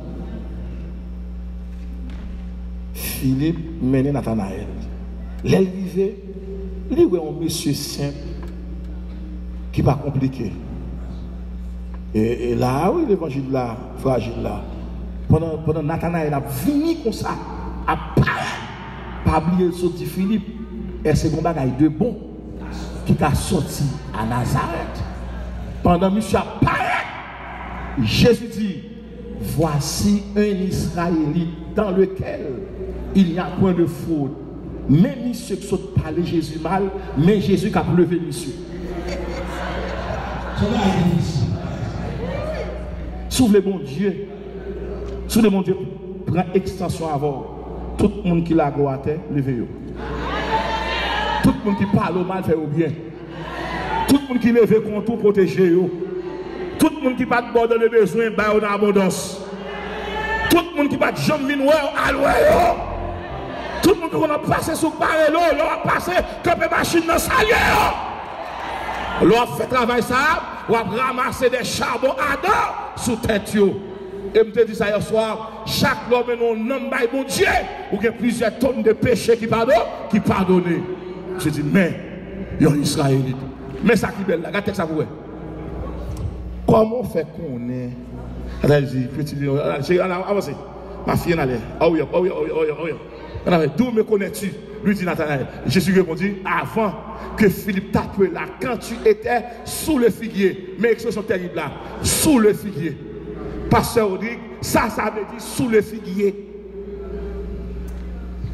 Philippe menait Nathanaël. L'élevé, il est un monsieur simple, qui n'est pas compliqué. Et là, oui, l'évangile là, fragile là. Pendant Nathanaël a venu comme ça, à pas oublier le sorti Philippe, et c'est un bagage de bon qui a sorti à Nazareth. Pendant monsieur a parlé, Jésus dit, voici un Israélite dans lequel il n'y a point de fraude. Même monsieur qui saute parler Jésus mal, mais Jésus qui a levé monsieur. Souffle le bon Dieu. Souffle le bon Dieu prend extension avant. Tout le monde qui l'a goûté, levez-vous. Tout le monde qui parle mal, fait au bien. Tout le monde qui lève contre tout, protégez-vous. Tout le monde qui pas de bord dans le besoin, bah en abondance. Tout le monde qui pas de jambes minouées, allouez. Tout le monde qui a passé sous barre l'eau, l'on a passé comme une machine dans sa gueule. L'on a fait travail ça, on a ramassé des charbons ardents sous tête. Et je me dis ça hier soir, chaque homme est un nom de mon Dieu, ou qu'il y a plusieurs tonnes de péchés qui pardonnent. Je dis, mais, il y a un Israélite. Mais ça qui est belle, regardez ça pour vous. Comment fait qu'on est? Allez-y, petit, avancez. ma fille en allait. Oh oui. D'où me connais-tu? Lui dit Nathanaël. Jésus répondit, avant que Philippe t'appelle là, quand tu étais sous le figuier, mais expression terrible là, sous le figuier. Pasteur Rodrigue, ça veut dire sous le figuier.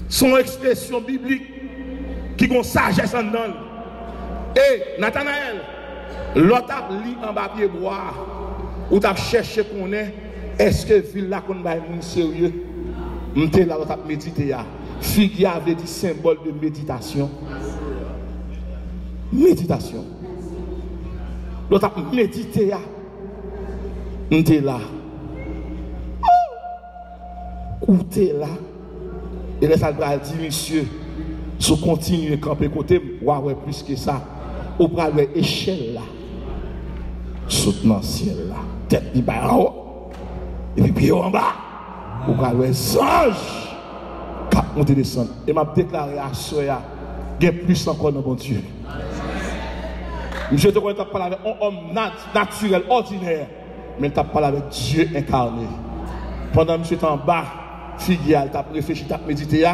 Son expression biblique qui a une sagesse en dedans. Et Nathanaël, l'autre a lit en bas pied bois, ou t'as cherché qu'on est-ce que ville là qu'on va être sérieux? M'te là, l'autre a médité là. Figuier avait dit symbole de méditation. Méditation. L'autre a médité là. M'te là. Ou t'es là. Et là, ça va dire, monsieur, si vous continuez à camper côté, vous avez plus que ça. Vous avez une échelle là. Soutenant le ciel là. Tête qui bat en haut. Et puis pied en bas. Vous avez un ange qui a monté descendre. Et m'a déclaré à Soya, il y a plus encore dans mon Dieu. Je te connais, tu as parlé avec un homme naturel, ordinaire. Mais tu as parlé avec Dieu incarné. Pendant que je suis en bas, figuier, tu as réfléchi, tu as médité,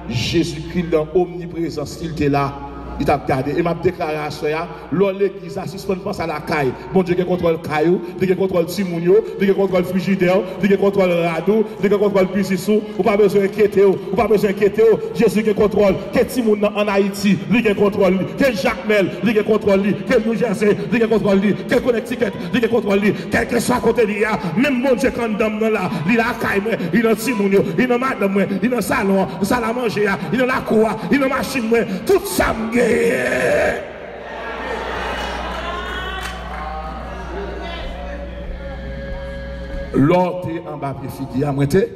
Jésus-Christ dans omniprésence, il était là, il t'a regardé. Et m'a déclaré à Soya, l'église, si on pense à la caille, bon Dieu qui contrôle caillou, Dieu qui contrôle Timounio, Dieu qui contrôle frigidaire, Dieu qui contrôle radou, Dieu qui contrôle piscissou, ou pas besoin d'inquiéter, ou pas besoin d'inquiéter, Jésus qui contrôle, que Timoun en Haïti, lui qui contrôle, que Jacques Mel, lui qui contrôle, que New Jersey, lui qui contrôle, que Connecticut, lui qui contrôle, quel que soit côté lui, même bon Dieu quand dame là, il a caille, il a Timounio, il a madame, il a salon, salle à manger, il a la cour, il a machine, tout ça me l'autre en bas pied figuier, moi t'es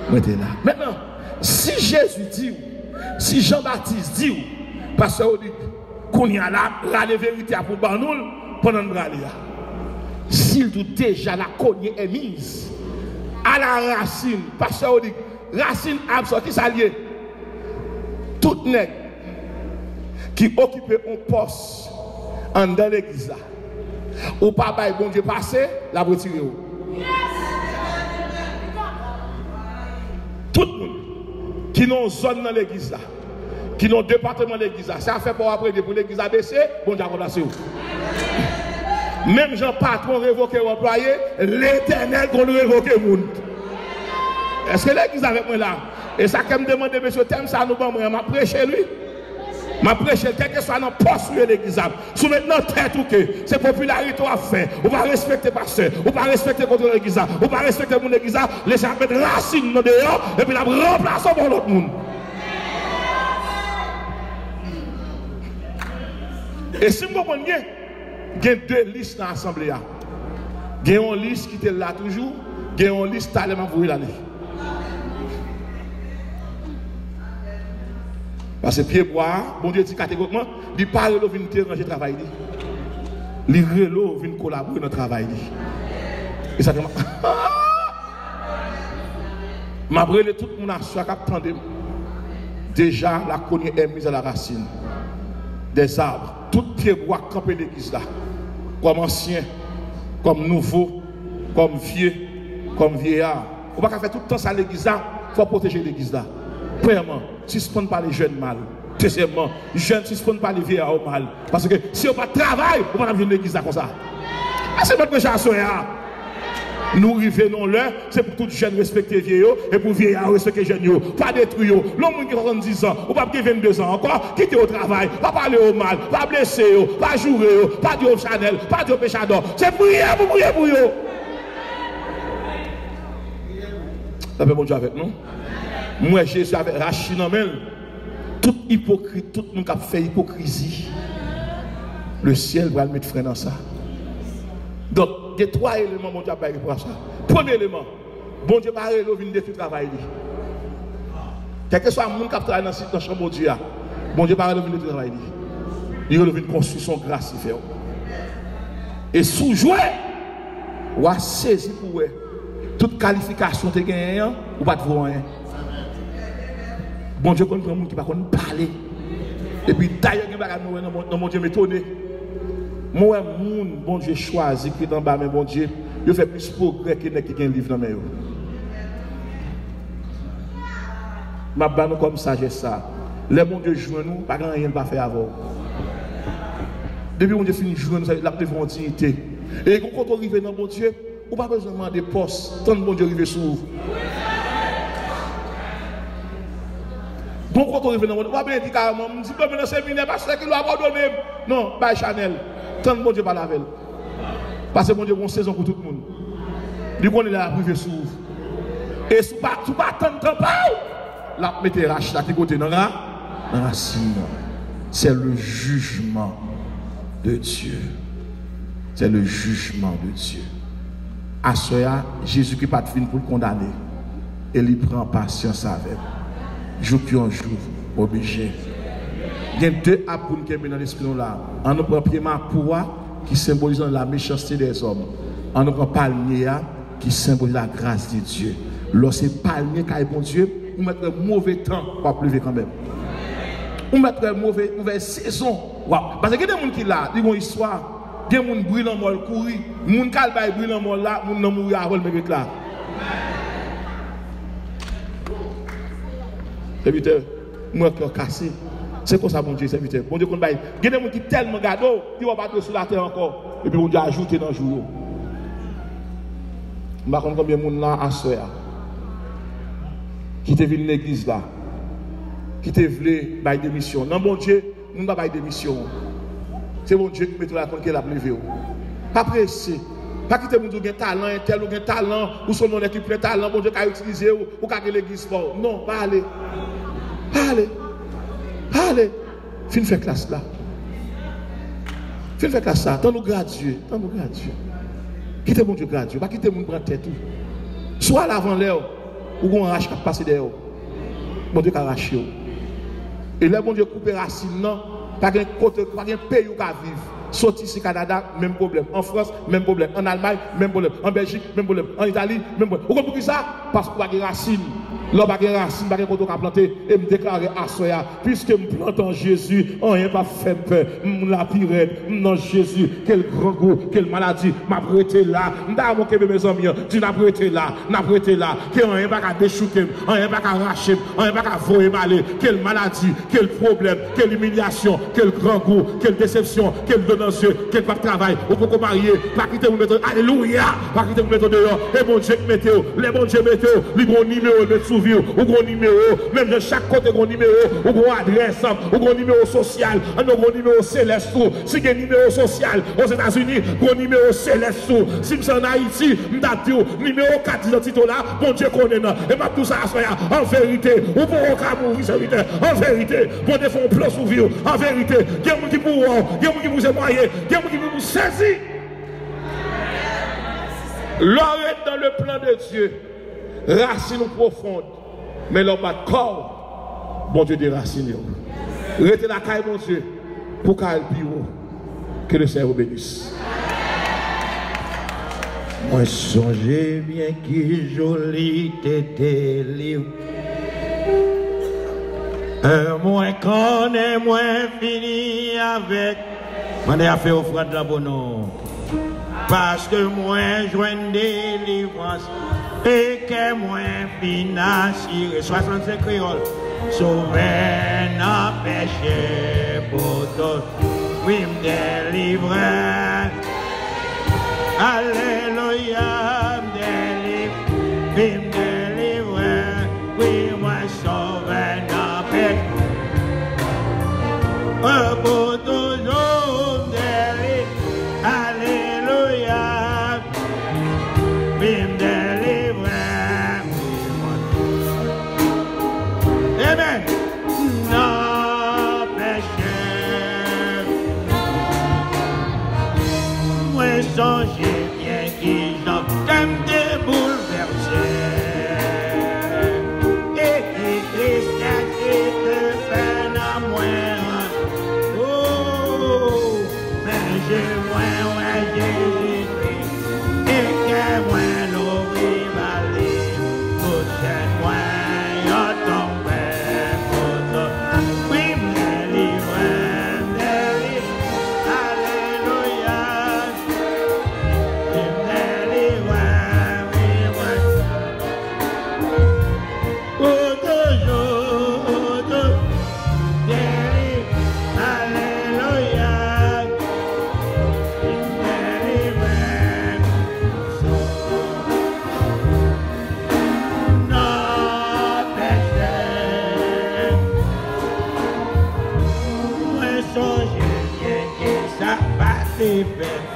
là. Maintenant, si Jésus dit, si Jean-Baptiste dit, parce qu'on y a là, la vérité pour Banoul, pendant le bras s'il doute déjà la cognée est mise à la racine, parce que racine absurde qui s'allie, toute nègre qui occupait un poste en dans l'église là, ou pas by bon Dieu passé, la retiré. Tout le monde qui n'a une zone dans l'église là, qui n'a un département de l'église là, ça fait pour après pour l'église à baisser, bon Dieu a remplacé. Même Jean patron révoqué ou employé, l'Éternel qu'on révoqué monde. Est-ce que l'église avec moi là? Et ça qui me demande, monsieur, thème ça nous bon, m'a prêché lui. M'a prêché, quel que soit dans le poste de l'église. Sous maintenant tête ou que c'est popularité à faire. On va respecter pasteur, on va respecter contre l'église, on va respecter mon église, laisser mettre racine dans dehors et puis la remplacer pour l'autre monde. Et si vous comprenez, il y a deux listes dans l'assemblée. Il y a une liste qui était là toujours, il y a une liste qui est là pour l'année. Parce que pied bois, bon Dieu dit catégoriquement, il parle de venir ranger travail. Il relo vient collaborer dans le travail. Et ça fait m'a brûlé tout le monde à soi qui attendait. Déjà la cognée est mise à la racine des arbres. Tout pied bois camper l'église là. Comme ancien, comme nouveau, comme vieux, comme vieillard. On va pas faire tout le temps ça à l'église là, il faut protéger l'église là. Premièrement, suspendre pas les jeunes mal. Deuxièmement, jeunes suspendre pas les vieillards mal. Parce que si on pas travail, on va pas venir l'église comme ça. C'est notre chasse. Nous revenons là, c'est pour tous les jeunes respecter les vieillards et pour les vieillards respecter les jeunes. Pas détruire. L'homme qui a 70 ans, ou pas 22 ans encore, quitter au travail, pas parler au mal, pas blesser, pas jouer, pas dire au Chanel, pas dire au péchador. C'est prier pour eux. Ça fait bon Dieu avec nous. Moi, Jésus avec Rachid en main, tout hypocrite, tout le monde qui a fait hypocrisie, le ciel va le mettre frein dans ça. Donc, il y a trois éléments, mon Dieu, pour ça. Premier élément, bon Dieu, par exemple, vient détruire le travail. Quel que soit le monde qui a travaillé dans la chambre de Dieu, bon Dieu, par exemple, vient détruire le travail. Il y a une construction grâce. Et sous-jouer, ou à saisir pour eux, toute qualification de gagner, ou pas de voir. Bon Dieu, quand on monde qui ne va pas parler. Et puis, d'ailleurs, il y a dans mon Dieu m'étonné. Moi, bon Dieu choisi, qui est en bas, mais bon Dieu, il fait plus progrès que qui a un livre dans mes mains. Ma nous comme sagesse ça. Les bons Dieu jouent nous, pas rien ne pas faire avant. Depuis que Dieu finit de jouer, nous avons la dignité. Et quand on arrive dans bon Dieu, on n'a pas besoin de demander poste, tant que bon Dieu arrive sur vous. Donc quand on arrive dans bon Dieu, on va bien dire carrément, je dis que le séminaire, parce qu'il l'a abandonné. Non, pas Chanel. Tant que bon Dieu pas la veille. Parce que bon Dieu a une saison pour tout le monde. Du coup, on est là à priver sur vous. Et si pas tant de temps, la mettez rachat qui côté dans la racine. C'est le jugement de Dieu. C'est le jugement de Dieu. À cela, Jésus qui n'est pas de fin pour le condamner. Et il prend patience avec. Jour qui en jour, obligé. Il y a deux apôtres qui sont dans l'esprit là. On nous prend premièrement pour qui symbolise la méchanceté des hommes. On nous prend palmier qui symbolise la grâce de Dieu. Lorsque palmier qui est bon Dieu, on met un mauvais temps pour pleuver quand même. On met une mauvaise saison. Parce qu'il y a des gens qui là, ils ont une histoire. Il y a des gens qui brûlent en mol, courir. Les gens qui brûlent en mol là, les gens qui mourent avant le mérite là. Serviteur, moi qui suis cassé. C'est comme ça, mon Dieu, serviteur. Mon Dieu, il y a des gens qui sont tellement gâteaux, qui vont battre sur la terre encore. Et puis, mon Dieu a ajouté dans le jour. Je ne sais pas combien de gens là à soir. Qui te venu l'église là. Qui te voulu bailler des missions. Non, mon Dieu, nous ne pas bailler des missions. C'est mon Dieu qui met la compte qu'il a levé. Pas pressé. Pas quitter mon Dieu qui a talent, tel ou un talent, ou son nom qui plein talent, mon Dieu qui a utilisé ou qui a l'église fort. Non, pas aller. Pas aller. Pas aller. Fin fait classe là. Fin fait classe là. Tant nous graduer. Tant nous graduer. Quittez mon Dieu graduer. Pas quitter mon prendre tête. Soit l'avant l'air, ou on arrache qui passe derrière. Mon Dieu qui a arraché. Et là, mon Dieu coupe racine, non. Pas de pays où qui vivre. Sorti ici Canada, même problème. En France, même problème. En Allemagne, même problème. En Belgique, même problème. En Italie, même problème. Vous comprenez ça? Parce que vous avez des racines. L'homme a des racines, il a des côtés à planter. Et me déclarer à soya. Puisque je plante en Jésus, rien pas fait peur. La pirate, non Jésus. Quel grand goût, quelle maladie. M'a prêté là. M'd'a que mes amis. Tu n'as prêté là. N'a prêté là. Que rien pas à déchouquer. Rien pas à arracher. Rien pas à voyer malé. Quelle maladie, quel problème, quelle humiliation, quel grand goût, quelle déception, quel donneur. Quel pas de travail, ou pour marier, pas quitter vous mettre, alléluia, pas quitter vous mettre dehors, et bon Dieu mettez-vous, les bons Dieu mettez-vous, les bons numéros de souvenir, ou gros numéro, même de chaque côté gros numéro, ou gros adresse, ou gros numéro social, un gros numéro céleste, si il y a un numéro social aux États-Unis, gros numéro céleste, si c'est en Haïti, m'date numéro 4 d'identité là, bon Dieu connaît, et m'a tout ça à en vérité, ou pour un mourir, serviteur, en vérité, pour des fonds plus souvenir, en vérité, il y a des gens qui pour il y a des gens qui vous aiment. Il y a des gens qui vous saisissent. L'or est dans le plan de Dieu. Racine profonde. Mais l'homme a corps. Bon Dieu déracine. Restez la caille, mon Dieu. Pour qu'elle pire. Que le Seigneur vous bénisse. Moi songez bien qui joli t'étais libre. Moins qu'on est moins fini avec. On a fait offrande là pour nous. Parce que moi, je joins des délivrances et que moi, financier, 65 créoles, sauver n'a péché pour tout. Oui, me délivrer. Alléluia, me délivrer. Oui, me délivrer. Oui, moi, sauver n'a péché. Pour toujours. Alléluia, me délivrer. Amen. Non, péché. Moi, songez bien qui j'en t'aime te bouleverser. Et qui Christian qui te fait à moi. J'ai moins, ouais, Jésus-Christ, et que moins l'ouvrir ma libre, prochaine moins, y'a tombé pour toi. Oui, me délivrer, alléluia, me délivrer.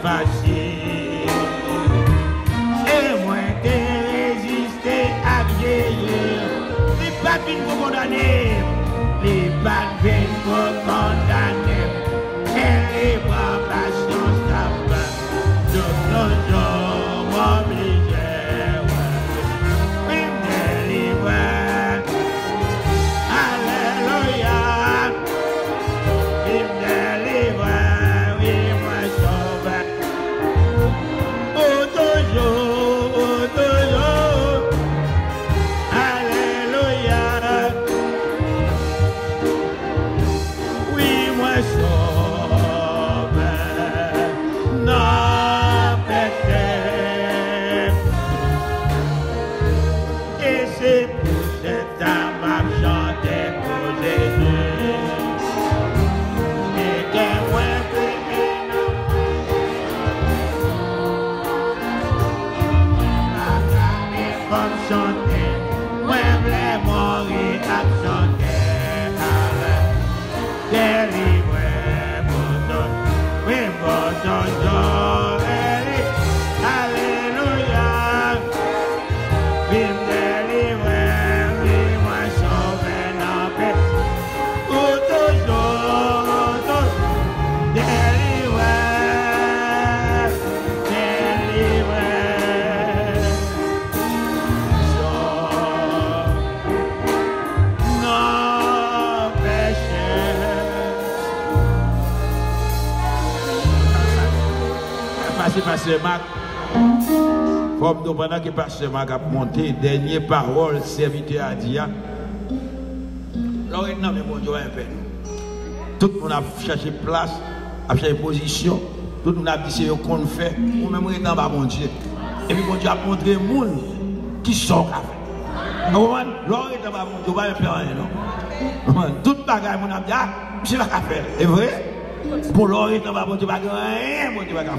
facile. Et moi qui résisté à vieillir, les pas vins pour condamner, les pas vins pour condamner, et les bras patience d'abord, de nos jours m'obligés, oui, me délivrer, alléluia, oui, me délivrer, oui, moi sauver, toujours, alléluia, oui, moi sauver, non péché. Et c'est pour cette âme à chanter pour Jésus. Et que moi prier comme chanter, moi voulais mourir à chanter. Délivrer pour ton, oui pour ton jour. Alléluia. Oui me délivrer, oui moi sauver dans paix. Pour toujours, délivrer, délivrer. Non péché. Pasteur Marc, comme nous pendant que Pasteur Marc a monté, dernière parole, serviteur a dit, alors non mais mon Dieu, tout le monde a cherché place, a cherché position, tout le monde a dit c'est qu'on fait, ou même on est dans mon Dieu. Et puis mon Dieu a montré le monde qui sort à faire. Vous comprenez? L'or est dans mon Dieu, pas faire rien, non? Tout le bagage, mon a dit, ah, je ne vais pas faire. C'est vrai? Pour l'or est dans mon Dieu, pas rien, mon Dieu, pas faire.